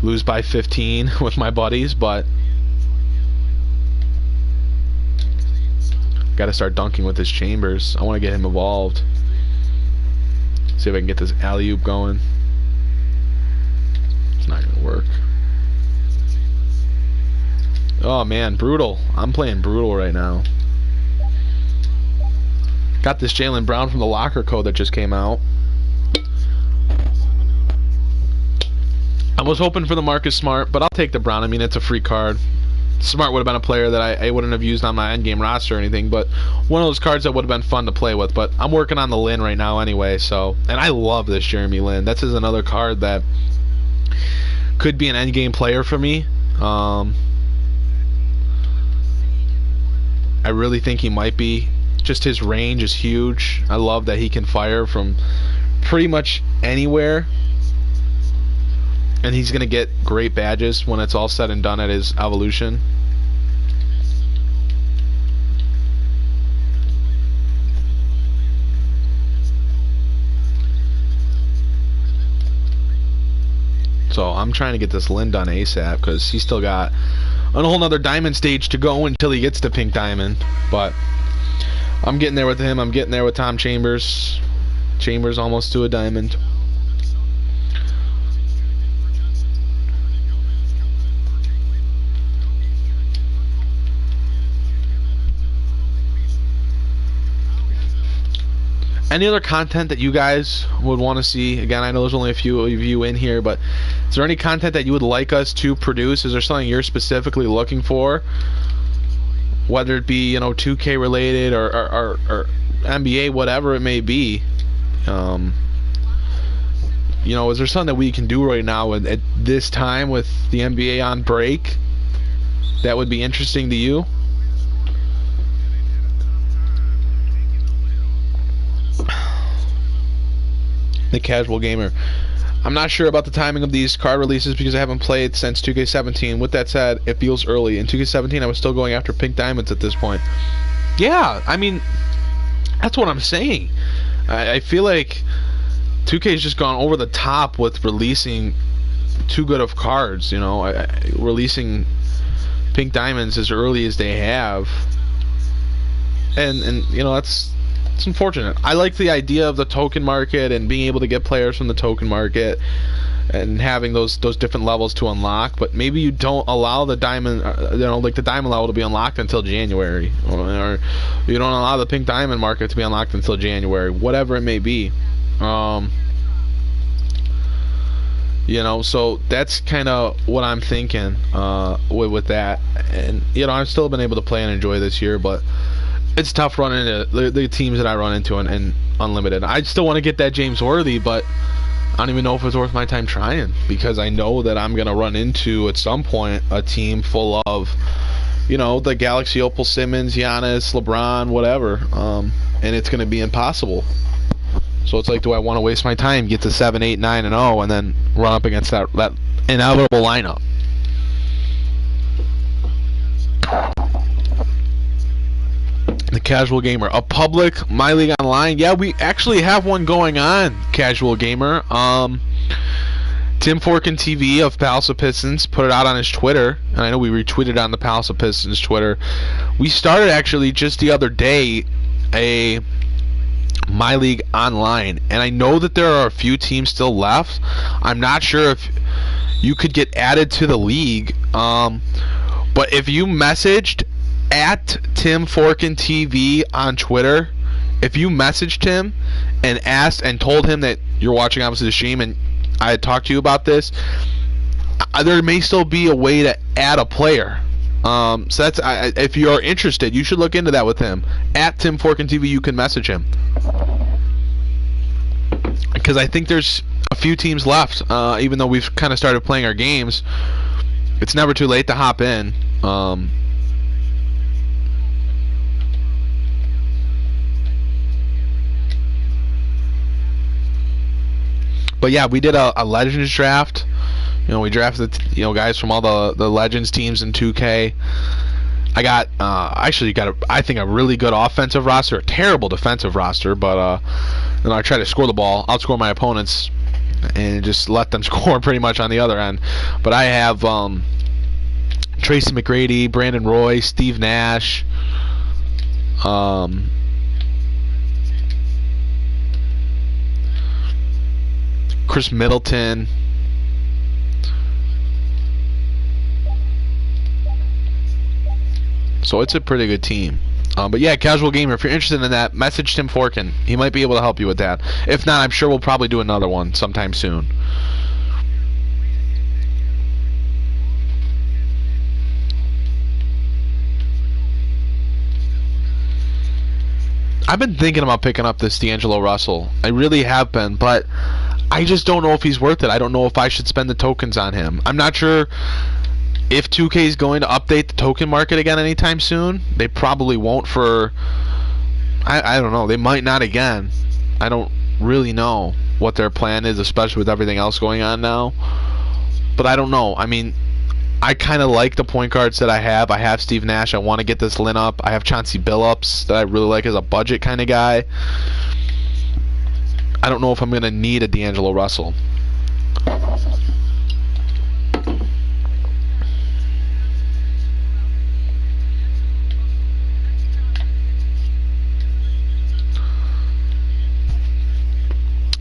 S1: lose by 15 with my buddies, but gotta start dunking with his Chambers. I want to get him evolved. See if I can get this alley-oop going. It's not gonna work. Oh man, brutal. I'm playing brutal right now. Got this Jaylen Brown from the locker code that just came out. I was hoping for the Marcus Smart, but I'll take the Brown. I mean, it's a free card. Smart would have been a player that I wouldn't have used on my endgame roster or anything, but one of those cards that would have been fun to play with. But I'm working on the Lin right now anyway, so. And I love this Jeremy Lin. That's another card that could be an endgame player for me. I really think he might be. Just his range is huge. I love that he can fire from pretty much anywhere, and he's going to get great badges when it's all said and done at his evolution. So I'm trying to get this Lynn done ASAP because he's still got a whole nother diamond stage to go until he gets to pink diamond. But I'm getting there with him. I'm getting there with Tom Chambers. Chambers almost to a diamond. Any other content that you guys would want to see? Again, I know there's only a few of you in here, but is there any content that you would like us to produce? Is there something you're specifically looking for? Whether it be, 2K related or NBA, whatever it may be. Is there something that we can do right now at this time with the NBA on break that would be interesting to you? The casual gamer. I'm not sure about the timing of these card releases because I haven't played since 2K17. With that said, it feels early. In 2K17, I was still going after pink diamonds at this point. Yeah, I mean, that's what I'm saying. I feel like 2K's just gone over the top with releasing too good of cards, releasing pink diamonds as early as they have. And it's unfortunate. I like the idea of the token market and being able to get players from the token market and having those different levels to unlock, but maybe you don't allow the diamond, like the diamond level to be unlocked until January, or you don't allow the pink diamond market to be unlocked until January, whatever it may be. So that's kind of what I'm thinking with that. And I've still been able to play and enjoy this year, but it's tough running into the teams that I run into in Unlimited. I still want to get that James Worthy, but I don't even know if it's worth my time trying, because I know that I'm going to run into, at some point, a team full of, the Galaxy Opal Simmons, Giannis, LeBron, whatever, and it's going to be impossible. So it's like, do I want to waste my time, get to 7, 8, 9, and 0, and then run up against that inevitable lineup? The casual gamer, a public My League Online. Yeah, we actually have one going on, casual gamer. Tim Forkin TV of Palace of Pistons put it out on his Twitter, and I know we retweeted on the Palace of Pistons Twitter. We started actually just the other day a My League Online, and I know that there are a few teams still left. I'm not sure if you could get added to the league, but if you messaged at Tim Forkin TV on Twitter, if you messaged him and asked and told him that you're watching obviously the stream and I had talked to you about this, there may still be a way to add a player. So that's, if you're interested, you should look into that with him. At Tim Forkin TV, you can message him, because I think there's a few teams left. Even though we've kind of started playing our games, it's never too late to hop in. But yeah, we did a Legends draft. We drafted guys from all the Legends teams in 2K. I got I think a really good offensive roster, a terrible defensive roster, but I try to score the ball, outscore my opponents, and just let them score pretty much on the other end. But I have Tracy McGrady, Brandon Roy, Steve Nash, Chris Middleton, so it's a pretty good team. But yeah, casual gamer, if you're interested in that, message Tim Forkin. He might be able to help you with that. If not, I'm sure we'll probably do another one sometime soon. I've been thinking about picking up this D'Angelo Russell. I really have been, but I just don't know if he's worth it. I don't know if I should spend the tokens on him. I'm not sure if 2K is going to update the token market again anytime soon. They probably won't for... I don't know. They might not again. I don't really know. what their plan is, especially with everything else going on now. But I don't know. I mean, I kind of like the point guards that I have. I have Steve Nash. I want to get this Lin up. I have Chauncey Billups that I really like as a budget kind of guy. I don't know if I'm going to need a D'Angelo Russell.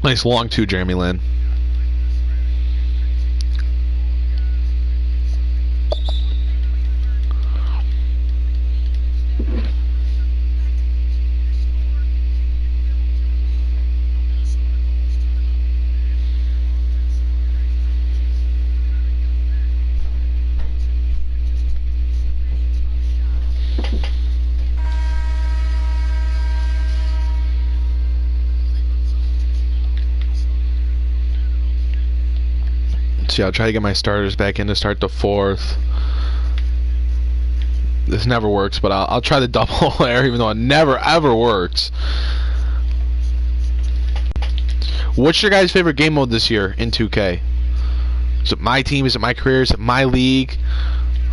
S1: Nice long two, Jeremy Lin. See, I'll try to get my starters back in to start the fourth. This never works, but I'll try the double there, even though it never ever works. What's your guys' favorite game mode this year in 2K? Is it my team? Is it my career? Is it my league?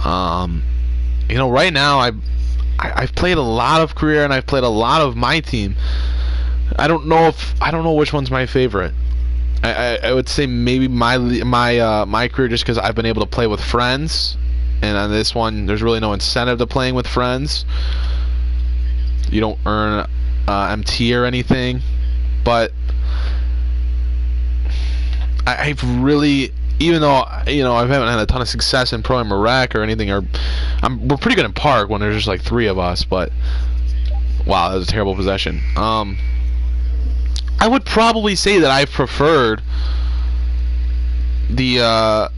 S1: You know, right now I've played a lot of career and I've played a lot of my team. I don't know which one's my favorite. I would say maybe my career, just because I've been able to play with friends, and on this one there's really no incentive to playing with friends. You don't earn MT or anything, but I've really, even though I haven't had a ton of success in Pro and Iraq or anything, we're pretty good in Park when there's just like 3 of us. But wow, that was a terrible possession. I would probably say that I preferred my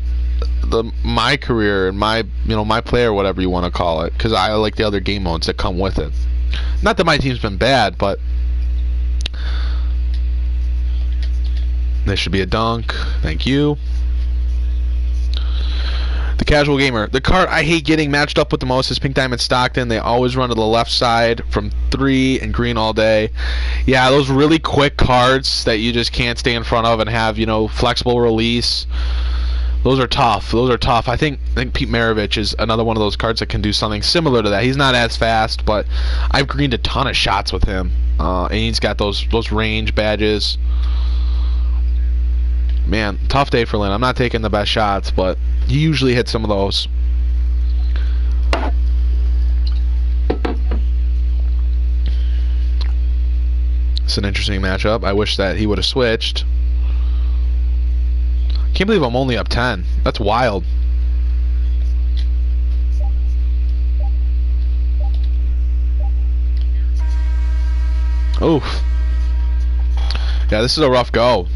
S1: career and my player, whatever you want to call it, because I like the other game modes that come with it. Not that my team's been bad, but this should be a dunk. Thank you. The casual gamer. The card I hate getting matched up with the most is Pink Diamond Stockton. They always run to the left side from 3 and green all day. Yeah, those really quick cards that you just can't stay in front of and have, flexible release. Those are tough. I think Pete Maravich is another one of those cards that can do something similar to that. He's not as fast, but I've greened a ton of shots with him. And he's got those range badges. Man, tough day for Lin. I'm not taking the best shots, but he usually hits some of those. It's an interesting matchup. I wish that he would have switched. Can't believe I'm only up 10. That's wild. Oof. Yeah, this is a rough go.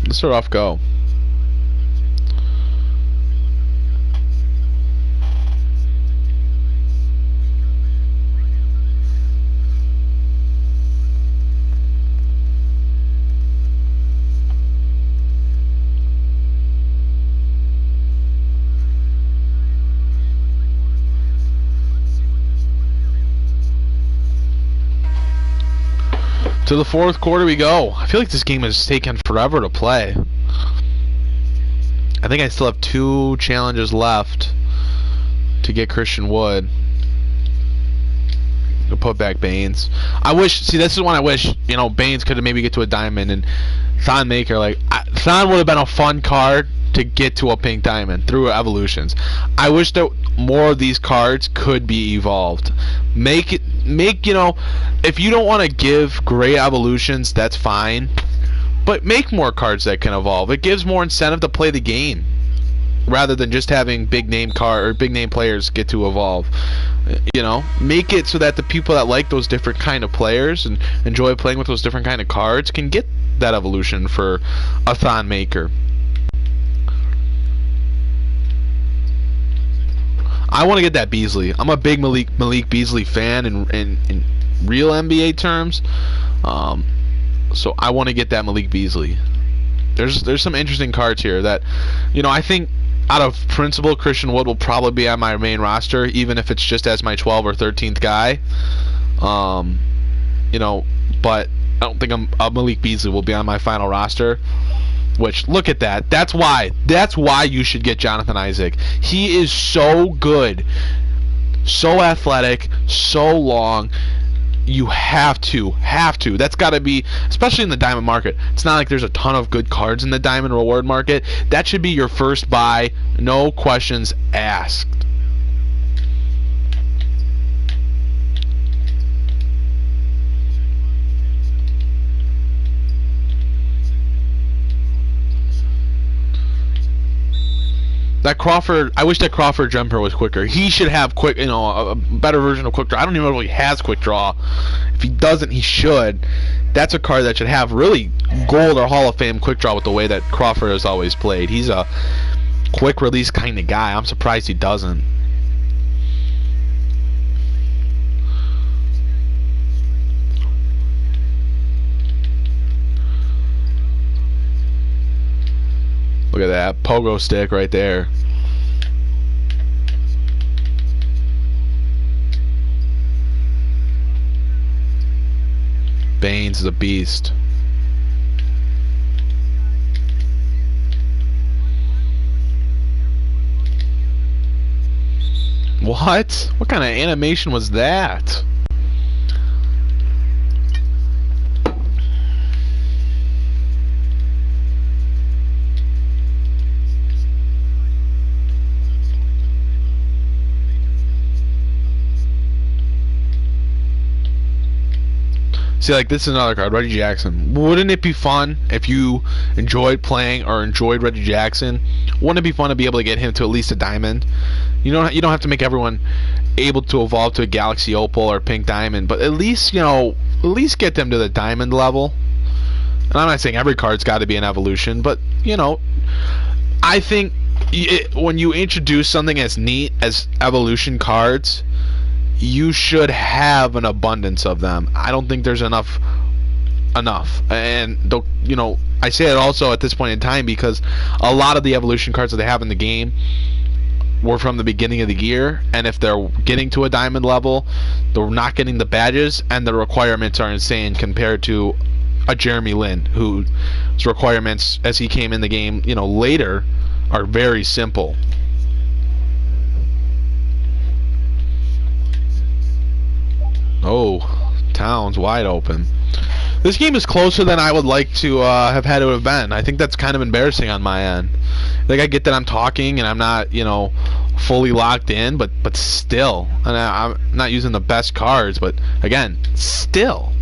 S1: To the fourth quarter we go. I feel like this game has taken forever to play. I think I still have 2 challenges left to get Christian Wood. To put back Baines. This is when I wish, Baines could have maybe get to a diamond, and Thon Maker, Thon would have been a fun card to get to a pink diamond through evolutions. I wish that more of these cards could be evolved. If you don't want to give gray evolutions, that's fine, but make more cards that can evolve. It gives more incentive to play the game rather than just having big name players get to evolve. Make it so that the people that like those different kind of players and enjoy playing with those different kind of cards can get that evolution for a Thon Maker. I want to get that Beasley. I'm a big Malik Beasley fan in real NBA terms. So I want to get that Malik Beasley. There's some interesting cards here that, I think out of principle, Christian Wood will probably be on my main roster, even if it's just as my 12th or 13th guy. But I don't think Malik Beasley will be on my final roster. Which, look at that. That's why you should get Jonathan Isaac. He is so good, so athletic, so long. You have to. That's got to be, especially in the diamond market. It's not like there's a ton of good cards in the diamond reward market. That should be your first buy, no questions asked. That Crawford, I wish that Crawford jumper was quicker. He should have quick, a better version of quick draw. I don't even know if he has quick draw. If he doesn't, he should. That's a card that should have really gold or Hall of Fame quick draw with the way that Crawford has always played. He's a quick release kind of guy. I'm surprised he doesn't. Look at that pogo stick right there. Baines is a beast. What? What kind of animation was that? See, like, this is another card, Reggie Jackson. Wouldn't it be fun if you enjoyed playing or enjoyed Reggie Jackson? Wouldn't it be fun to be able to get him to at least a diamond? You don't have to make everyone able to evolve to a Galaxy Opal or Pink Diamond, but at least, at least get them to the diamond level. And I'm not saying every card's got to be an evolution, but, I think when you introduce something as neat as evolution cards, you should have an abundance of them. I don't think there's enough. And I say it also at this point in time because a lot of the evolution cards that they have in the game were from the beginning of the year, and if they're getting to a diamond level, they're not getting the badges, and the requirements are insane compared to a Jeremy Lin, whose requirements as he came in the game, later, are very simple. Oh, Towns wide open. This game is closer than I would like to have had it have been. I think that's kind of embarrassing on my end. Like, I get that I'm talking and I'm not, fully locked in, but still. And I'm not using the best cards, but again, still.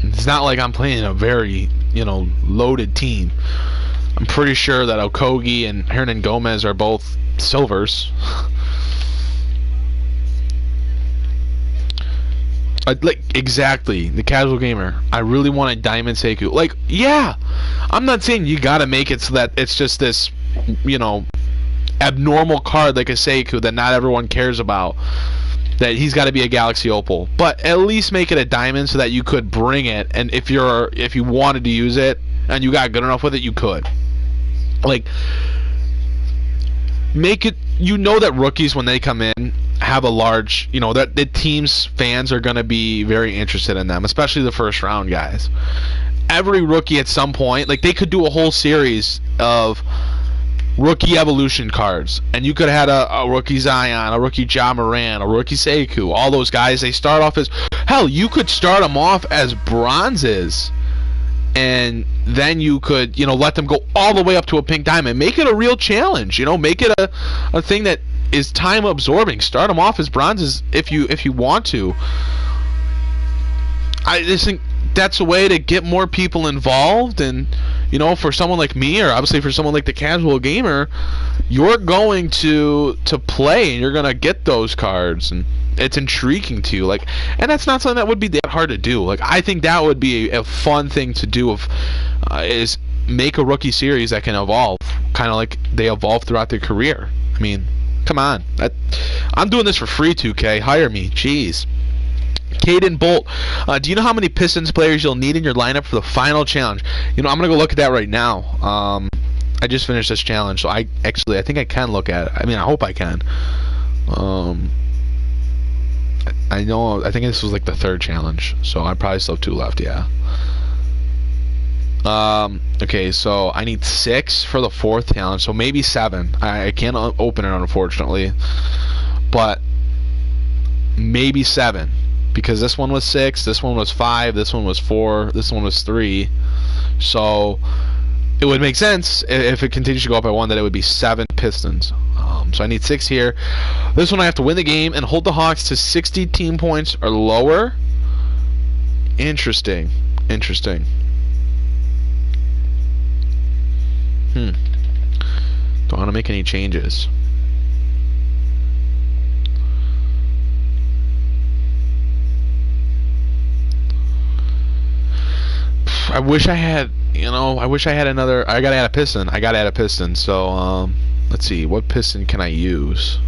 S1: It's not like I'm playing a very, loaded team. I'm pretty sure that Okogie and Hernan Gomez are both silvers. Exactly, the casual gamer. I really want a Diamond Sekou. Like, yeah, I'm not saying you gotta make it so that it's just this, abnormal card like a Sekou that not everyone cares about. That he's got to be a Galaxy Opal, but at least make it a Diamond so that you could bring it, and if you wanted to use it and you got good enough with it, you could. Like, make it. That rookies, when they come in, have a large, that the team's fans are going to be very interested in them, especially the first round guys. Every rookie at some point, like, they could do a whole series of rookie evolution cards, and you could have had a rookie Zion, a rookie Ja Morant, a rookie Sekou. All those guys, they start off as, hell, you could start them off as bronzes, and then you could, let them go all the way up to a pink diamond. Make it a real challenge, make it a thing that is time absorbing. Start them off as bronzes if you want to. I just think that's a way to get more people involved, and for someone like me, or obviously for someone like the casual gamer, you're going to play and you're going to get those cards, and it's intriguing to you. Like, and that's not something that would be that hard to do. Like, I think that would be a fun thing to do, is make a rookie series that can evolve, kind of like they evolve throughout their career. I mean, come on. I'm doing this for free, 2K. Hire me. Jeez. Caden Bolt, do you know how many Pistons players you'll need in your lineup for the final challenge? I'm going to go look at that right now. I just finished this challenge, so I think I can look at it. I mean, I hope I can. I think this was like the third challenge, so I probably still have 2 left, yeah. Okay, so I need 6 for the 4th challenge, so maybe 7. I can't open it, unfortunately, but maybe 7, because this one was 6, this one was 5, this one was 4, this one was 3, so it would make sense if it continues to go up by 1 that it would be 7 Pistons. So I need 6 here. This one I have to win the game and hold the Hawks to 60 team points or lower. Interesting. Don't want to make any changes. I wish I had, another. I gotta add a piston. So let's see, what piston can I use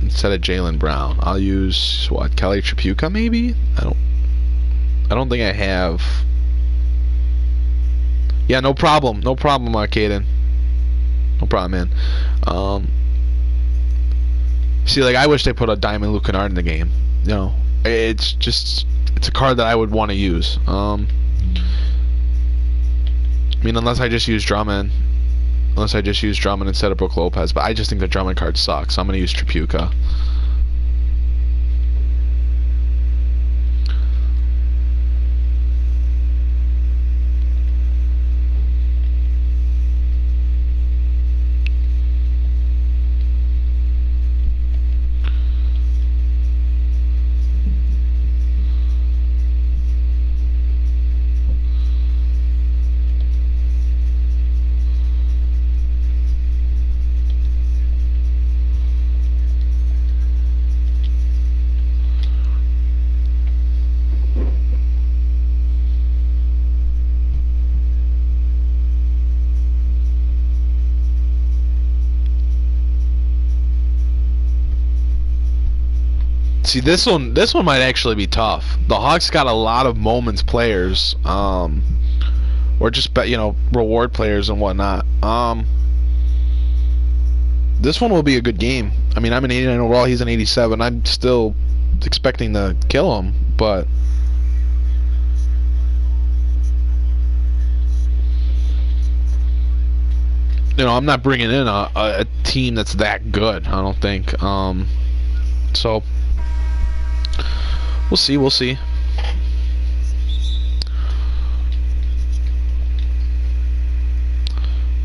S1: instead of Jaylen Brown? I'll use what, Kelly Tripucka maybe? I don't think I have. Yeah, no problem, Caden. No problem, man. See, like, I wish they put a Diamond Luke Kennard in the game. It's a card that I would want to use. I mean, unless I just use Drummond instead of Brook Lopez, but I just think the Drummond card sucks, so I'm going to use Tripucka. See, this one might actually be tough. The Hawks got a lot of moments players, or just reward players and whatnot. This one will be a good game. I mean, I'm an 89 overall. He's an 87. I'm still expecting to kill him, but I'm not bringing in a team that's that good. I don't think. So. We'll see.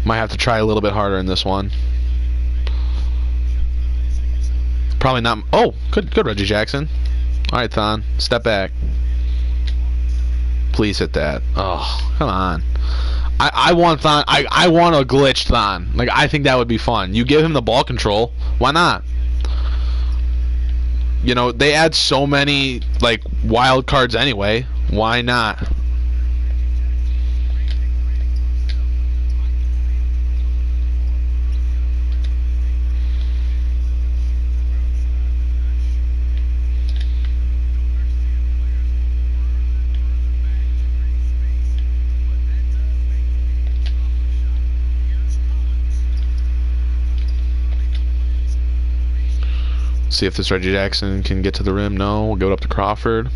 S1: Might have to try a little bit harder in this one. Probably not. Oh, good, Reggie Jackson. All right, Thon, step back. Please hit that. Oh, come on. I want Thon. I want a glitched Thon. Like, I think that would be fun. You give him the ball control. Why not? They add so many, like, wild cards anyway. Why not? See if this Reggie Jackson can get to the rim. No, we'll give it up to Crawford.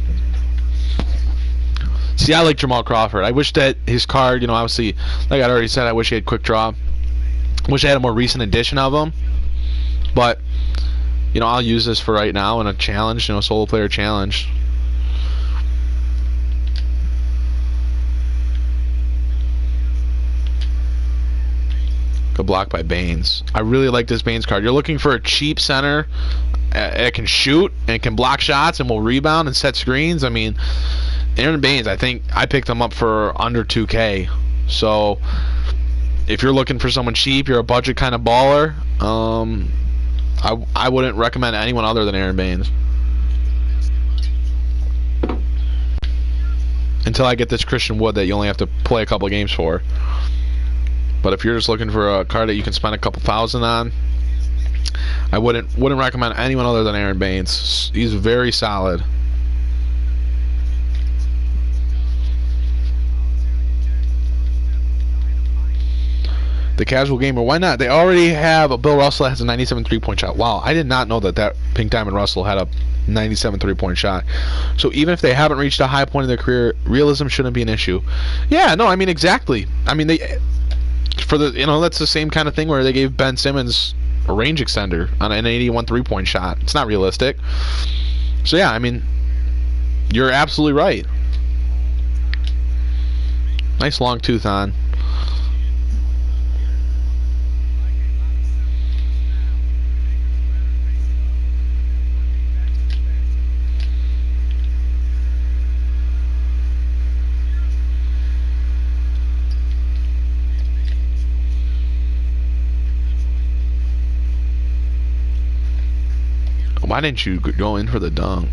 S1: See, I like Jamal Crawford. I wish that his card, obviously, like I already said, I wish he had quick draw. Wish I had a more recent edition of him. But, I'll use this for right now in a challenge, solo player challenge. Good block by Baines. I really like this Baines card. You're looking for a cheap center. It can shoot and can block shots and will rebound and set screens. I mean, Aaron Baines, I think I picked him up for under 2K. So if you're looking for someone cheap, you're a budget kind of baller, I wouldn't recommend anyone other than Aaron Baines. Until I get this Christian Wood that you only have to play a couple of games for. But if you're just looking for a card that you can spend a couple thousand on, I wouldn't recommend anyone other than Aaron Baines. He's very solid. The casual gamer, why not? They already have a Bill Russell that has a 97 3-point shot. Wow, I did not know that Pink Diamond Russell had a 97 3-point shot. So even if they haven't reached a high point in their career, realism shouldn't be an issue. Yeah, no, I mean exactly. I mean that's the same kind of thing where they gave Ben Simmons a range extender on an 81 3-point shot. It's not realistic. So yeah, I mean, you're absolutely right. Nice long tooth on. Why didn't you go in for the dunk?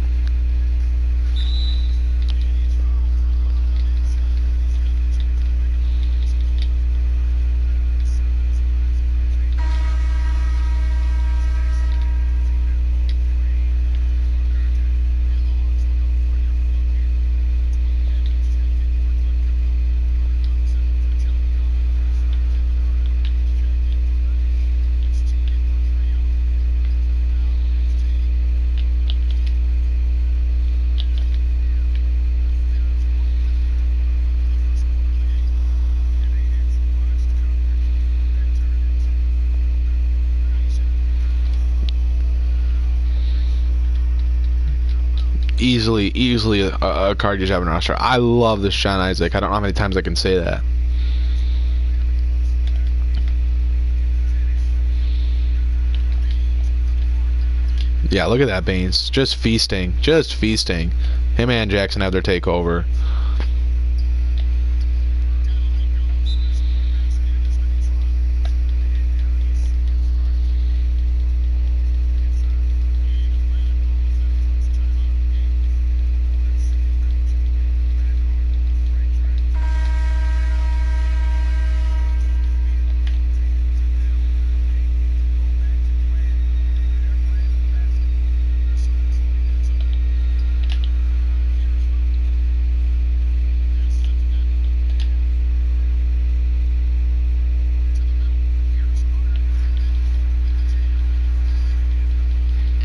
S1: Easily a card you have in roster. I love this John Isaac. I don't know how many times I can say that. Yeah, look at that, Baines. Just feasting. Just feasting. Him and Jackson have their takeover.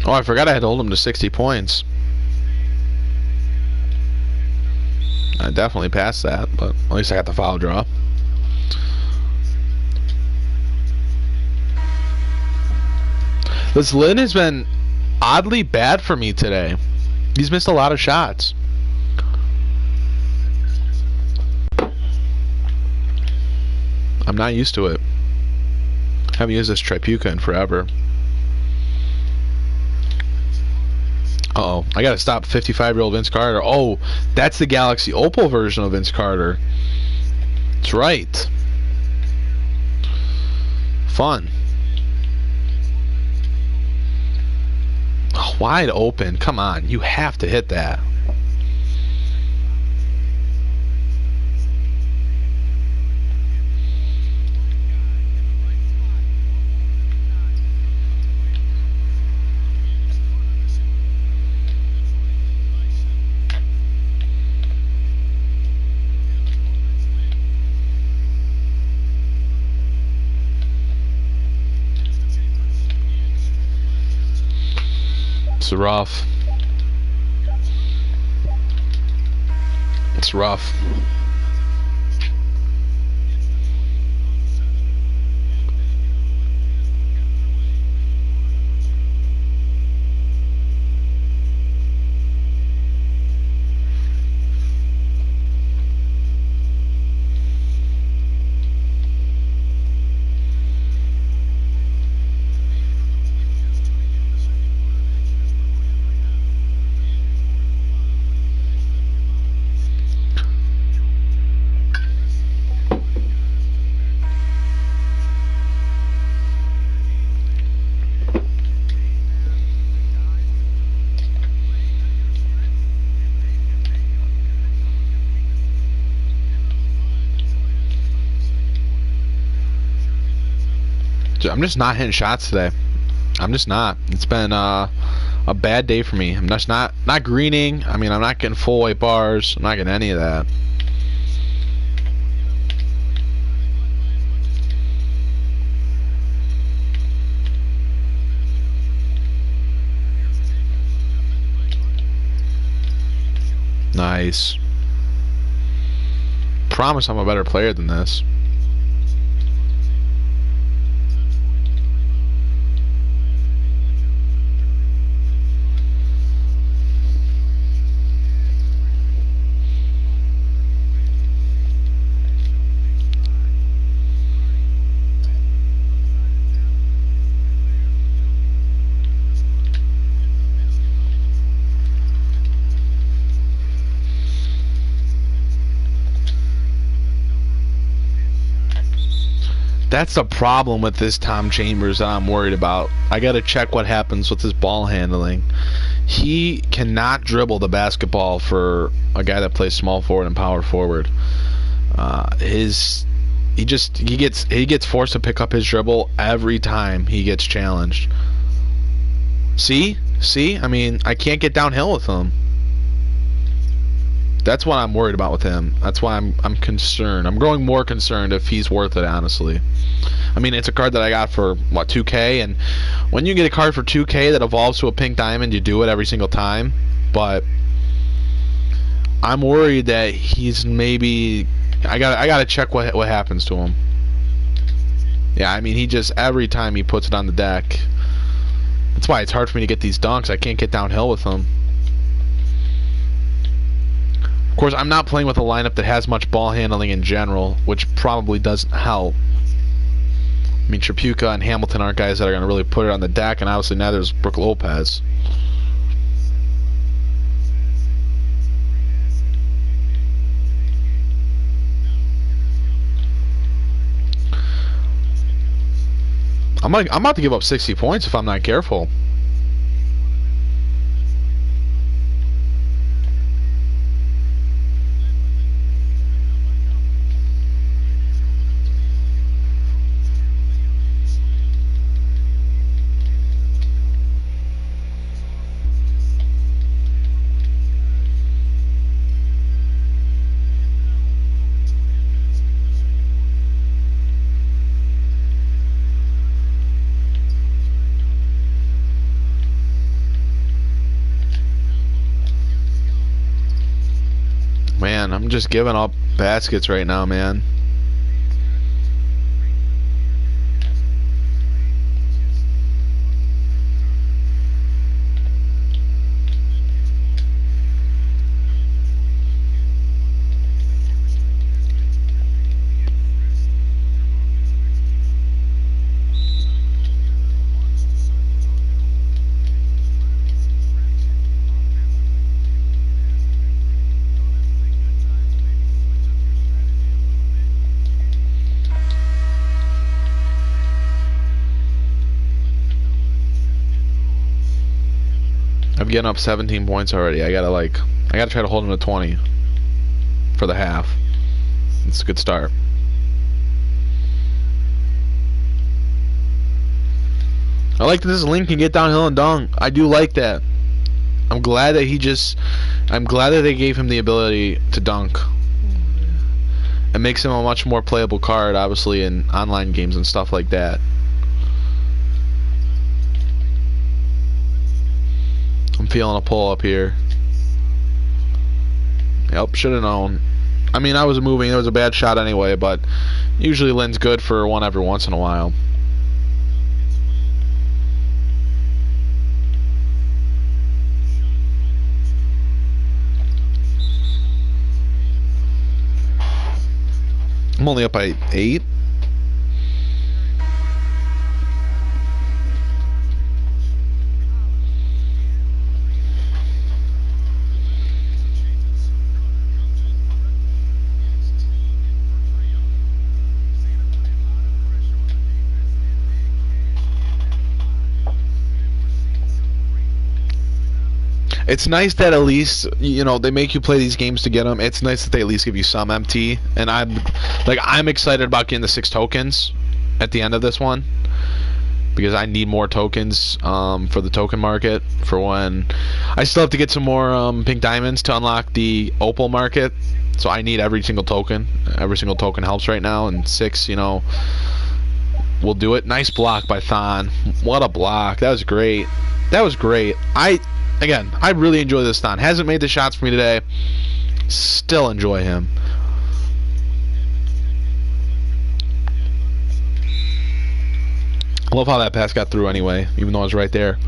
S1: Oh, I forgot I had to hold him to 60 points. I definitely passed that, but at least I got the foul draw. This Lynn has been oddly bad for me today. He's missed a lot of shots. I'm not used to it. I haven't used this Tripuka in forever. Uh-oh, I gotta stop 55-year-old Vince Carter. Oh, that's the Galaxy Opal version of Vince Carter. That's right. Fun. Oh, wide open. Come on, you have to hit that. It's rough. It's rough. I'm just not hitting shots today. I'm just not. It's been a bad day for me. I'm just not greening. I mean, I'm not getting full white bars. I'm not getting any of that. Nice. Promise I'm a better player than this. That's the problem with this Tom Chambers that I'm worried about. I got to check what happens with his ball handling. He cannot dribble the basketball for a guy that plays small forward and power forward. He gets forced to pick up his dribble every time he gets challenged. See? I mean, I can't get downhill with him. That's what I'm worried about with him. That's why I'm concerned. I'm growing more concerned if he's worth it, honestly. I mean, it's a card that I got for, what, 2K? And when you get a card for 2K that evolves to a pink diamond, you do it every single time. But I'm worried that he's maybe... I gotta check what happens to him. Yeah, I mean, he just... Every time he puts it on the deck... That's why it's hard for me to get these dunks. I can't get downhill with him. Of course, I'm not playing with a lineup that has much ball handling in general, which probably doesn't help. I mean, Tripucka and Hamilton aren't guys that are going to really put it on the deck, and obviously now there's Brook Lopez. I'm about to give up 60 points if I'm not careful. Man, I'm just giving up baskets right now, man. I'm getting up 17 points already. I gotta try to hold him to 20 for the half. It's a good start. I like that this Link can get downhill and dunk. I do like that. I'm glad that they gave him the ability to dunk. It makes him a much more playable card, obviously, in online games and stuff like that. I'm feeling a pull up here. Yep, should have known. I mean, I was moving. It was a bad shot anyway, but usually Lin's good for one every once in a while. I'm only up by 8. It's nice that at least, you know, they make you play these games to get them. It's nice that they at least give you some MT. And I'm excited about getting the 6 tokens at the end of this one, because I need more tokens for the token market for when I still have to get some more pink diamonds to unlock the opal market. So I need every single token. Every single token helps right now, and 6, you know, will do it. Nice block by Thon. What a block. That was great. That was great. Again, I really enjoy this Thon. Hasn't made the shots for me today. Still enjoy him. I love how that pass got through anyway, even though I was right there.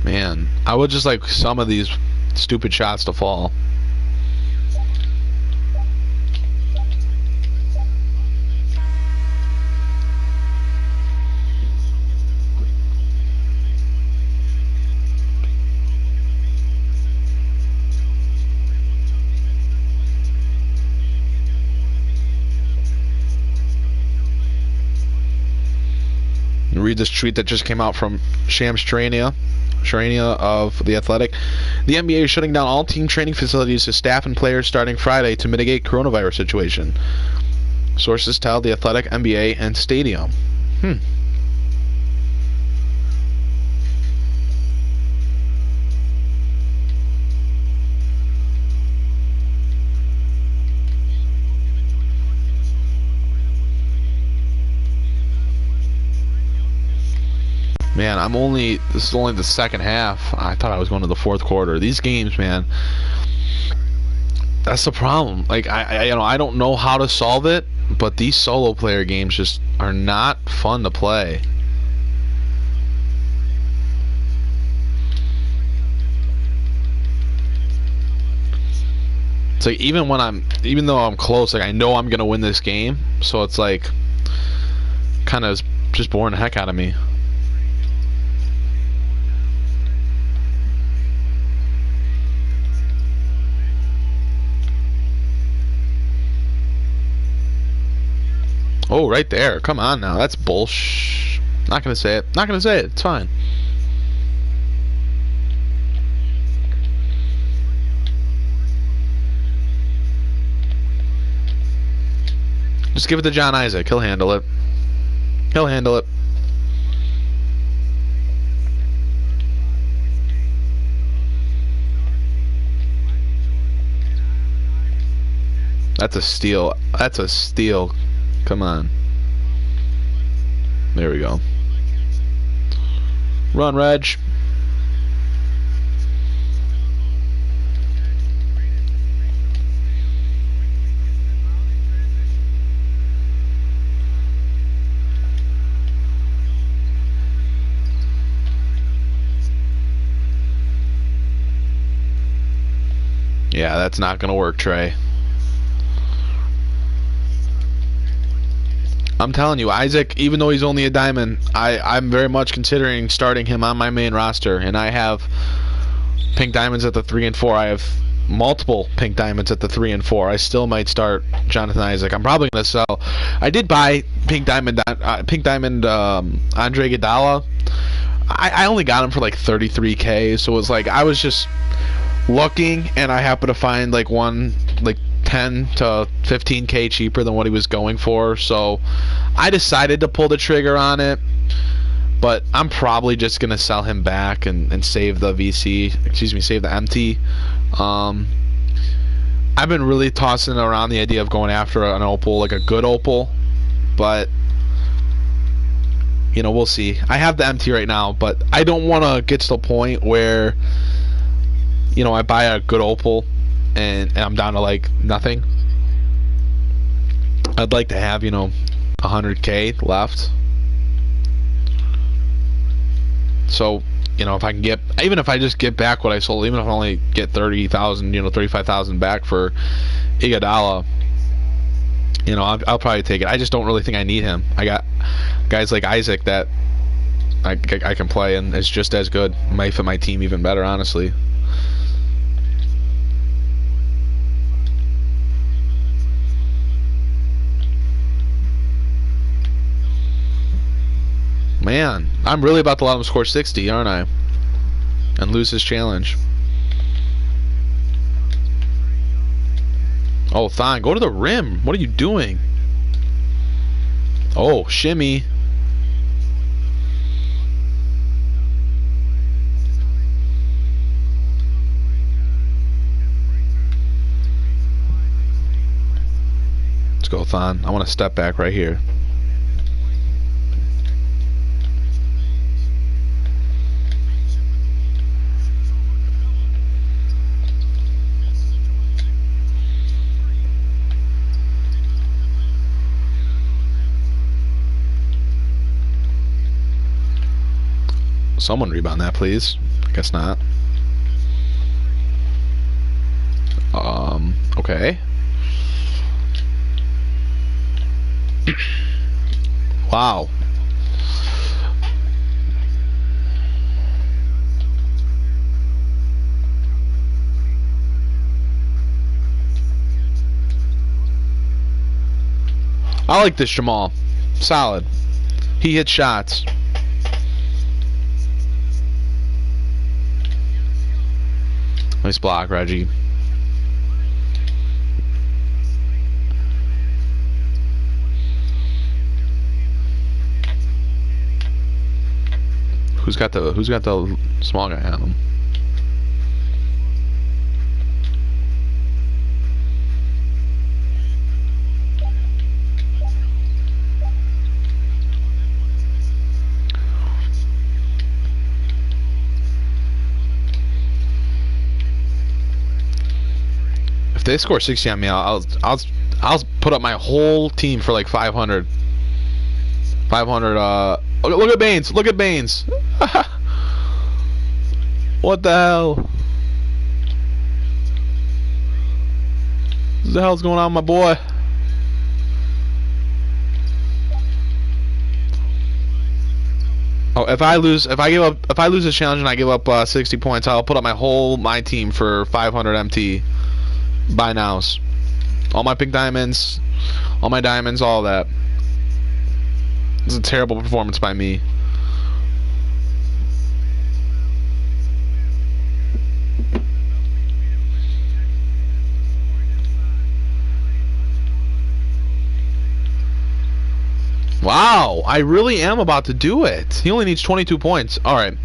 S1: Man, I would just like some of these stupid shots to fall. Read this tweet that just came out from Shams Charania of The Athletic. The NBA is shutting down all team training facilities to staff and players starting Friday to mitigate coronavirus situation. Sources tell The Athletic, NBA, and Stadium. Man, this is only the second half. I thought I was going to the fourth quarter. These games, man, that's the problem. Like, I don't know how to solve it, but these solo player games just are not fun to play. It's like even though I'm close, like I know I'm gonna win this game, so it's like kind of just boring the heck out of me. Oh, right there. Come on now. That's bullsh. Not gonna say it. Not gonna say it. It's fine. Just give it to John Isaac. He'll handle it. He'll handle it. That's a steal. That's a steal. Come on. There we go. Run, Reg. Yeah, that's not going to work, Trey. I'm telling you, Isaac, even though he's only a diamond, I'm very much considering starting him on my main roster. And I have pink diamonds at the 3 and 4. I have multiple pink diamonds at the 3 and 4. I still might start Jonathan Isaac. I'm probably going to sell. I did buy pink diamond Andre Iguodala. I only got him for like 33K, so it was like I was just looking, and I happened to find like one like 10 to 15K cheaper than what he was going for, so I decided to pull the trigger on it. But I'm probably just gonna sell him back and save the save the MT. I've been really tossing around the idea of going after an opal, like a good opal, but you know, we'll see. I have the MT right now, but I don't want to get to the point where, you know, I buy a good opal and I'm down to like nothing. I'd like to have, you know, 100K left. So, you know, if I can get, even if I just get back what I sold, even if I only get 30,000, you know, 35,000 back for Iguodala, you know, I'll probably take it. I just don't really think I need him. I got guys like Isaac that I can play, and it's just as good. Might fit my team even better, honestly. Man, I'm really about to let him score 60, aren't I? And lose his challenge. Oh, Thon, go to the rim. What are you doing? Oh, shimmy. Let's go, Thon. I want to step back right here. Someone rebound that, please. I guess not. Okay. Wow. I like this Jamal. Solid. He hits shots. Nice block, Reggie. Who's got the small guy on him? If they score 60 on me, I'll put up my whole team for like 500. 500. Look at Baines. Look at Baines. What the hell? What the hell's going on, my boy? Oh, if I lose this challenge and I give up 60 points, I'll put up my team for 500 MT. Buy nows. All my pink diamonds, all my diamonds, all that. This is a terrible performance by me. Wow, I really am about to do it. He only needs 22 points. Alright.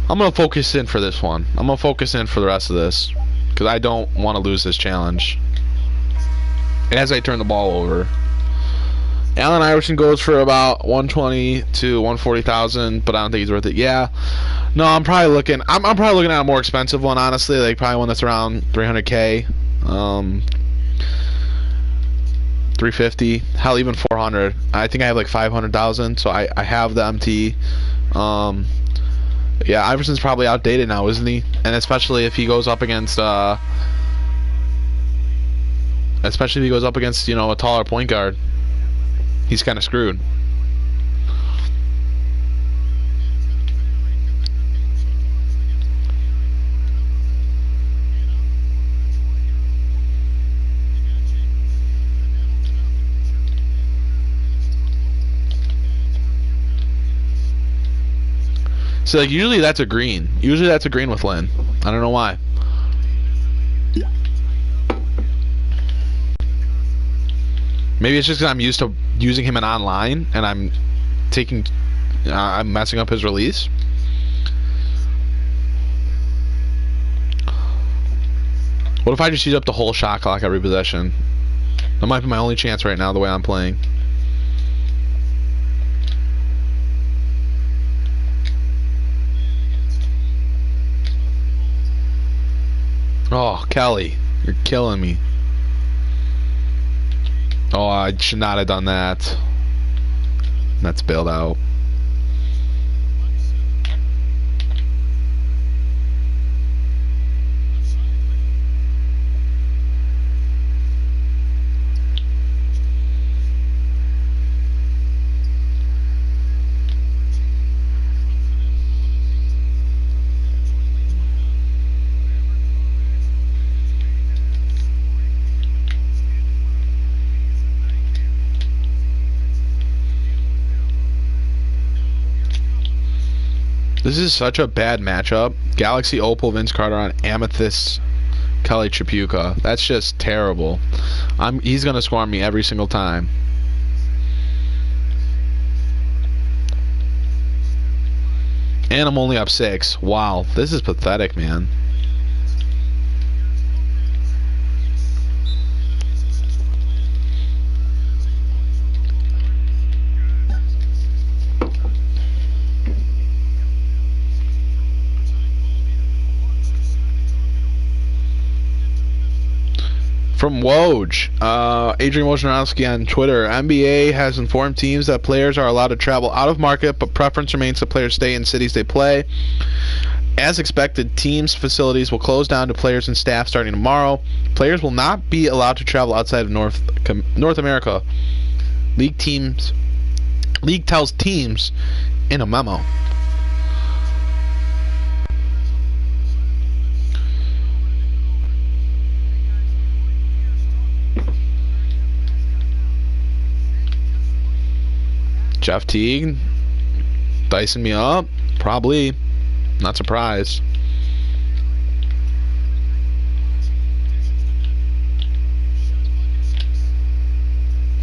S1: I'm going to focus in for this one. I'm going to focus in for the rest of this. Because I don't want to lose this challenge. As I turn the ball over. Allen Iverson goes for about 120 to 140,000, but I don't think he's worth it. Yeah. No, I'm probably looking at a more expensive one, honestly. Like probably one that's around 300K. 350, hell, even 400. I think I have like 500,000, so I have the MT. Yeah, Iverson's probably outdated now, isn't he? And especially if he goes up against you know, a taller point guard, he's kind of screwed. So like usually that's a green. Usually that's a green with Lynn. I don't know why. Maybe it's just because I'm used to using him in online and I'm messing up his release. What if I just use up the whole shot clock every possession? That might be my only chance right now the way I'm playing. Oh, Kelly, you're killing me. Oh, I should not have done that. That's bailed out. This is such a bad matchup. Galaxy Opal Vince Carter on Amethyst Kelly Tripucka. That's just terrible. He's gonna score on me every single time. And I'm only up 6. Wow, this is pathetic, man. From Woj, Adrian Wojnarowski on Twitter, NBA has informed teams that players are allowed to travel out of market, but preference remains that players stay in cities they play. As expected, teams' facilities will close down to players and staff starting tomorrow. Players will not be allowed to travel outside of North America. League tells teams in a memo. Jeff Teague dicing me up? Probably. Not surprised.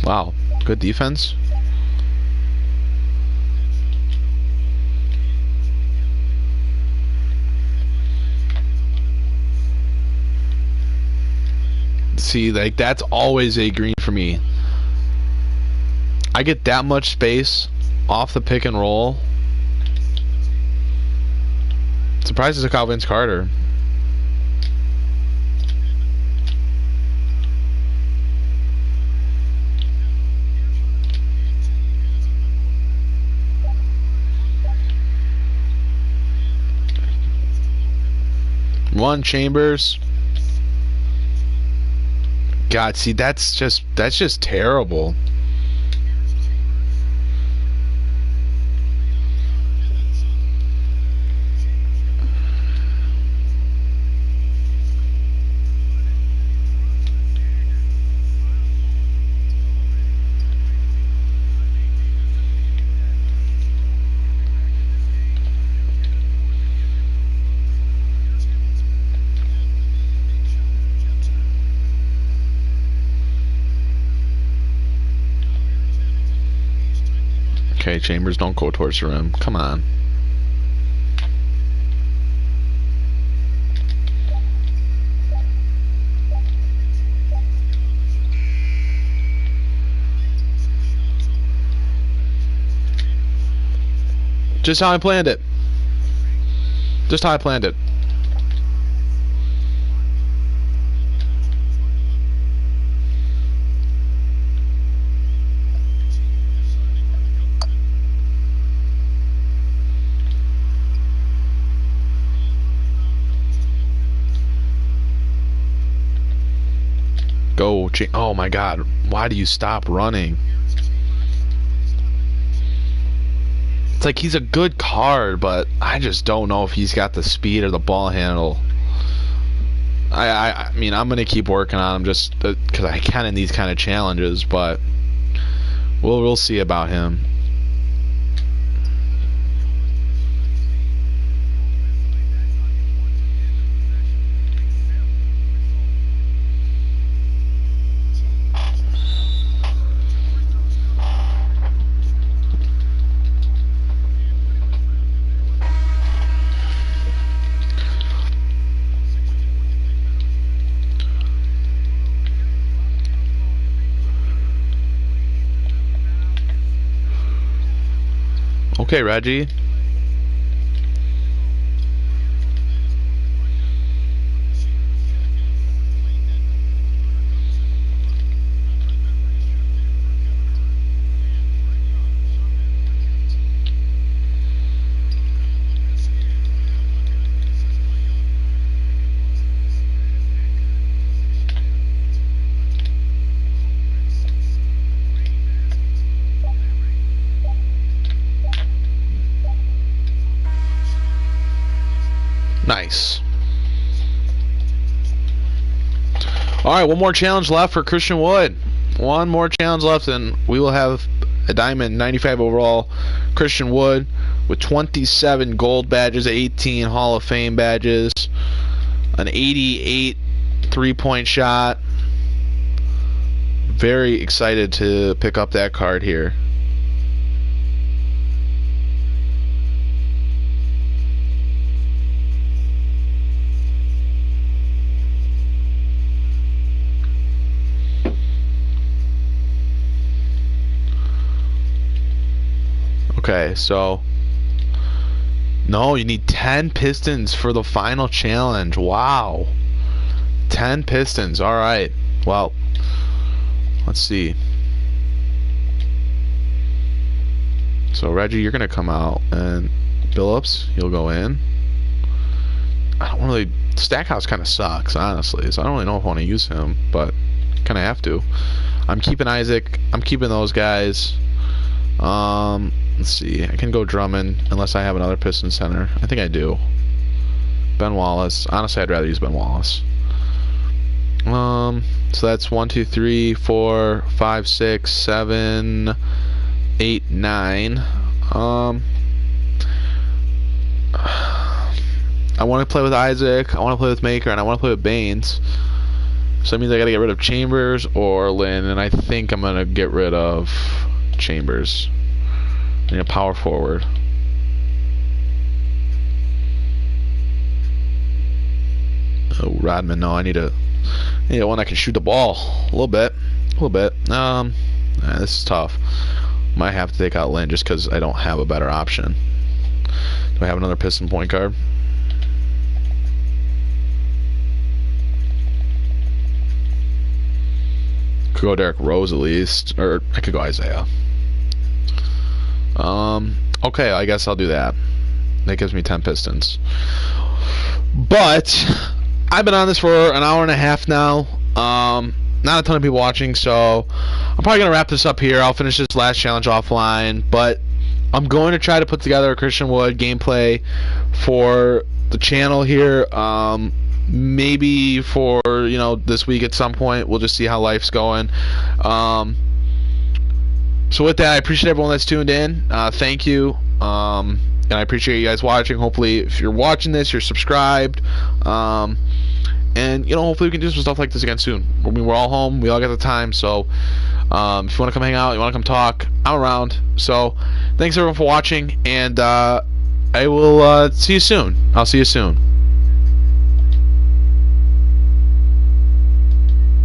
S1: Wow. Good defense. See, like, that's always a green for me. I get that much space off the pick and roll. Surprised it's a Kyle Vince Carter. One Chambers. God, see, that's just terrible. Okay, Chambers, don't go towards the rim. Come on. Just how I planned it. Just how I planned it. Go, oh my God, why do you stop running? It's like he's a good card, but I just don't know if he's got the speed or the ball handle. I mean, I'm going to keep working on him just because I can in these kind of challenges, but we'll see about him. Okay, Reggie. Nice. Alright, one more challenge left for Christian Wood. One more challenge left, and we will have a diamond 95 overall Christian Wood with 27 gold badges, 18 Hall of Fame badges, an 88 3-point shot. Very excited to pick up that card here. Okay, so no, you need 10 Pistons for the final challenge. Wow. 10 Pistons. All right. Well, let's see. So Reggie, you're gonna come out, and Billups, you'll go in. I don't really. Stackhouse kind of sucks, honestly. So I don't really know if I want to use him, but kind of have to. I'm keeping Isaac. I'm keeping those guys. Let's see. I can go Drummond unless I have another Piston center. I think I do. Ben Wallace. Honestly, I'd rather use Ben Wallace. So that's 1, 2, 3, 4, 5, 6, 7, 8, 9. I want to play with Isaac. I want to play with Maker, and I want to play with Baines. So that means I got to get rid of Chambers or Lynn, and I think I'm gonna get rid of Chambers. I need a power forward. Oh, Rodman. No, I need one that can shoot the ball a little bit. This is tough. Might have to take out Lynn just because I don't have a better option. Do I have another Piston point guard? Could go Derrick Rose at least, or I could go Isaiah. Okay, I guess I'll do that. That gives me 10 Pistons. But I've been on this for an hour and a half now. Not a ton of people watching, so I'm probably gonna wrap this up here. I'll finish this last challenge offline, but I'm going to try to put together a Christian Wood gameplay for the channel here. Maybe for this week at some point. We'll just see how life's going. So with that, I appreciate everyone that's tuned in. Thank you. And I appreciate you guys watching. Hopefully, if you're watching this, you're subscribed. And hopefully we can do some stuff like this again soon. I mean, we're all home. We all got the time. So if you want to come hang out, you want to come talk, I'm around. So thanks everyone for watching, and I will see you soon. I'll see you soon.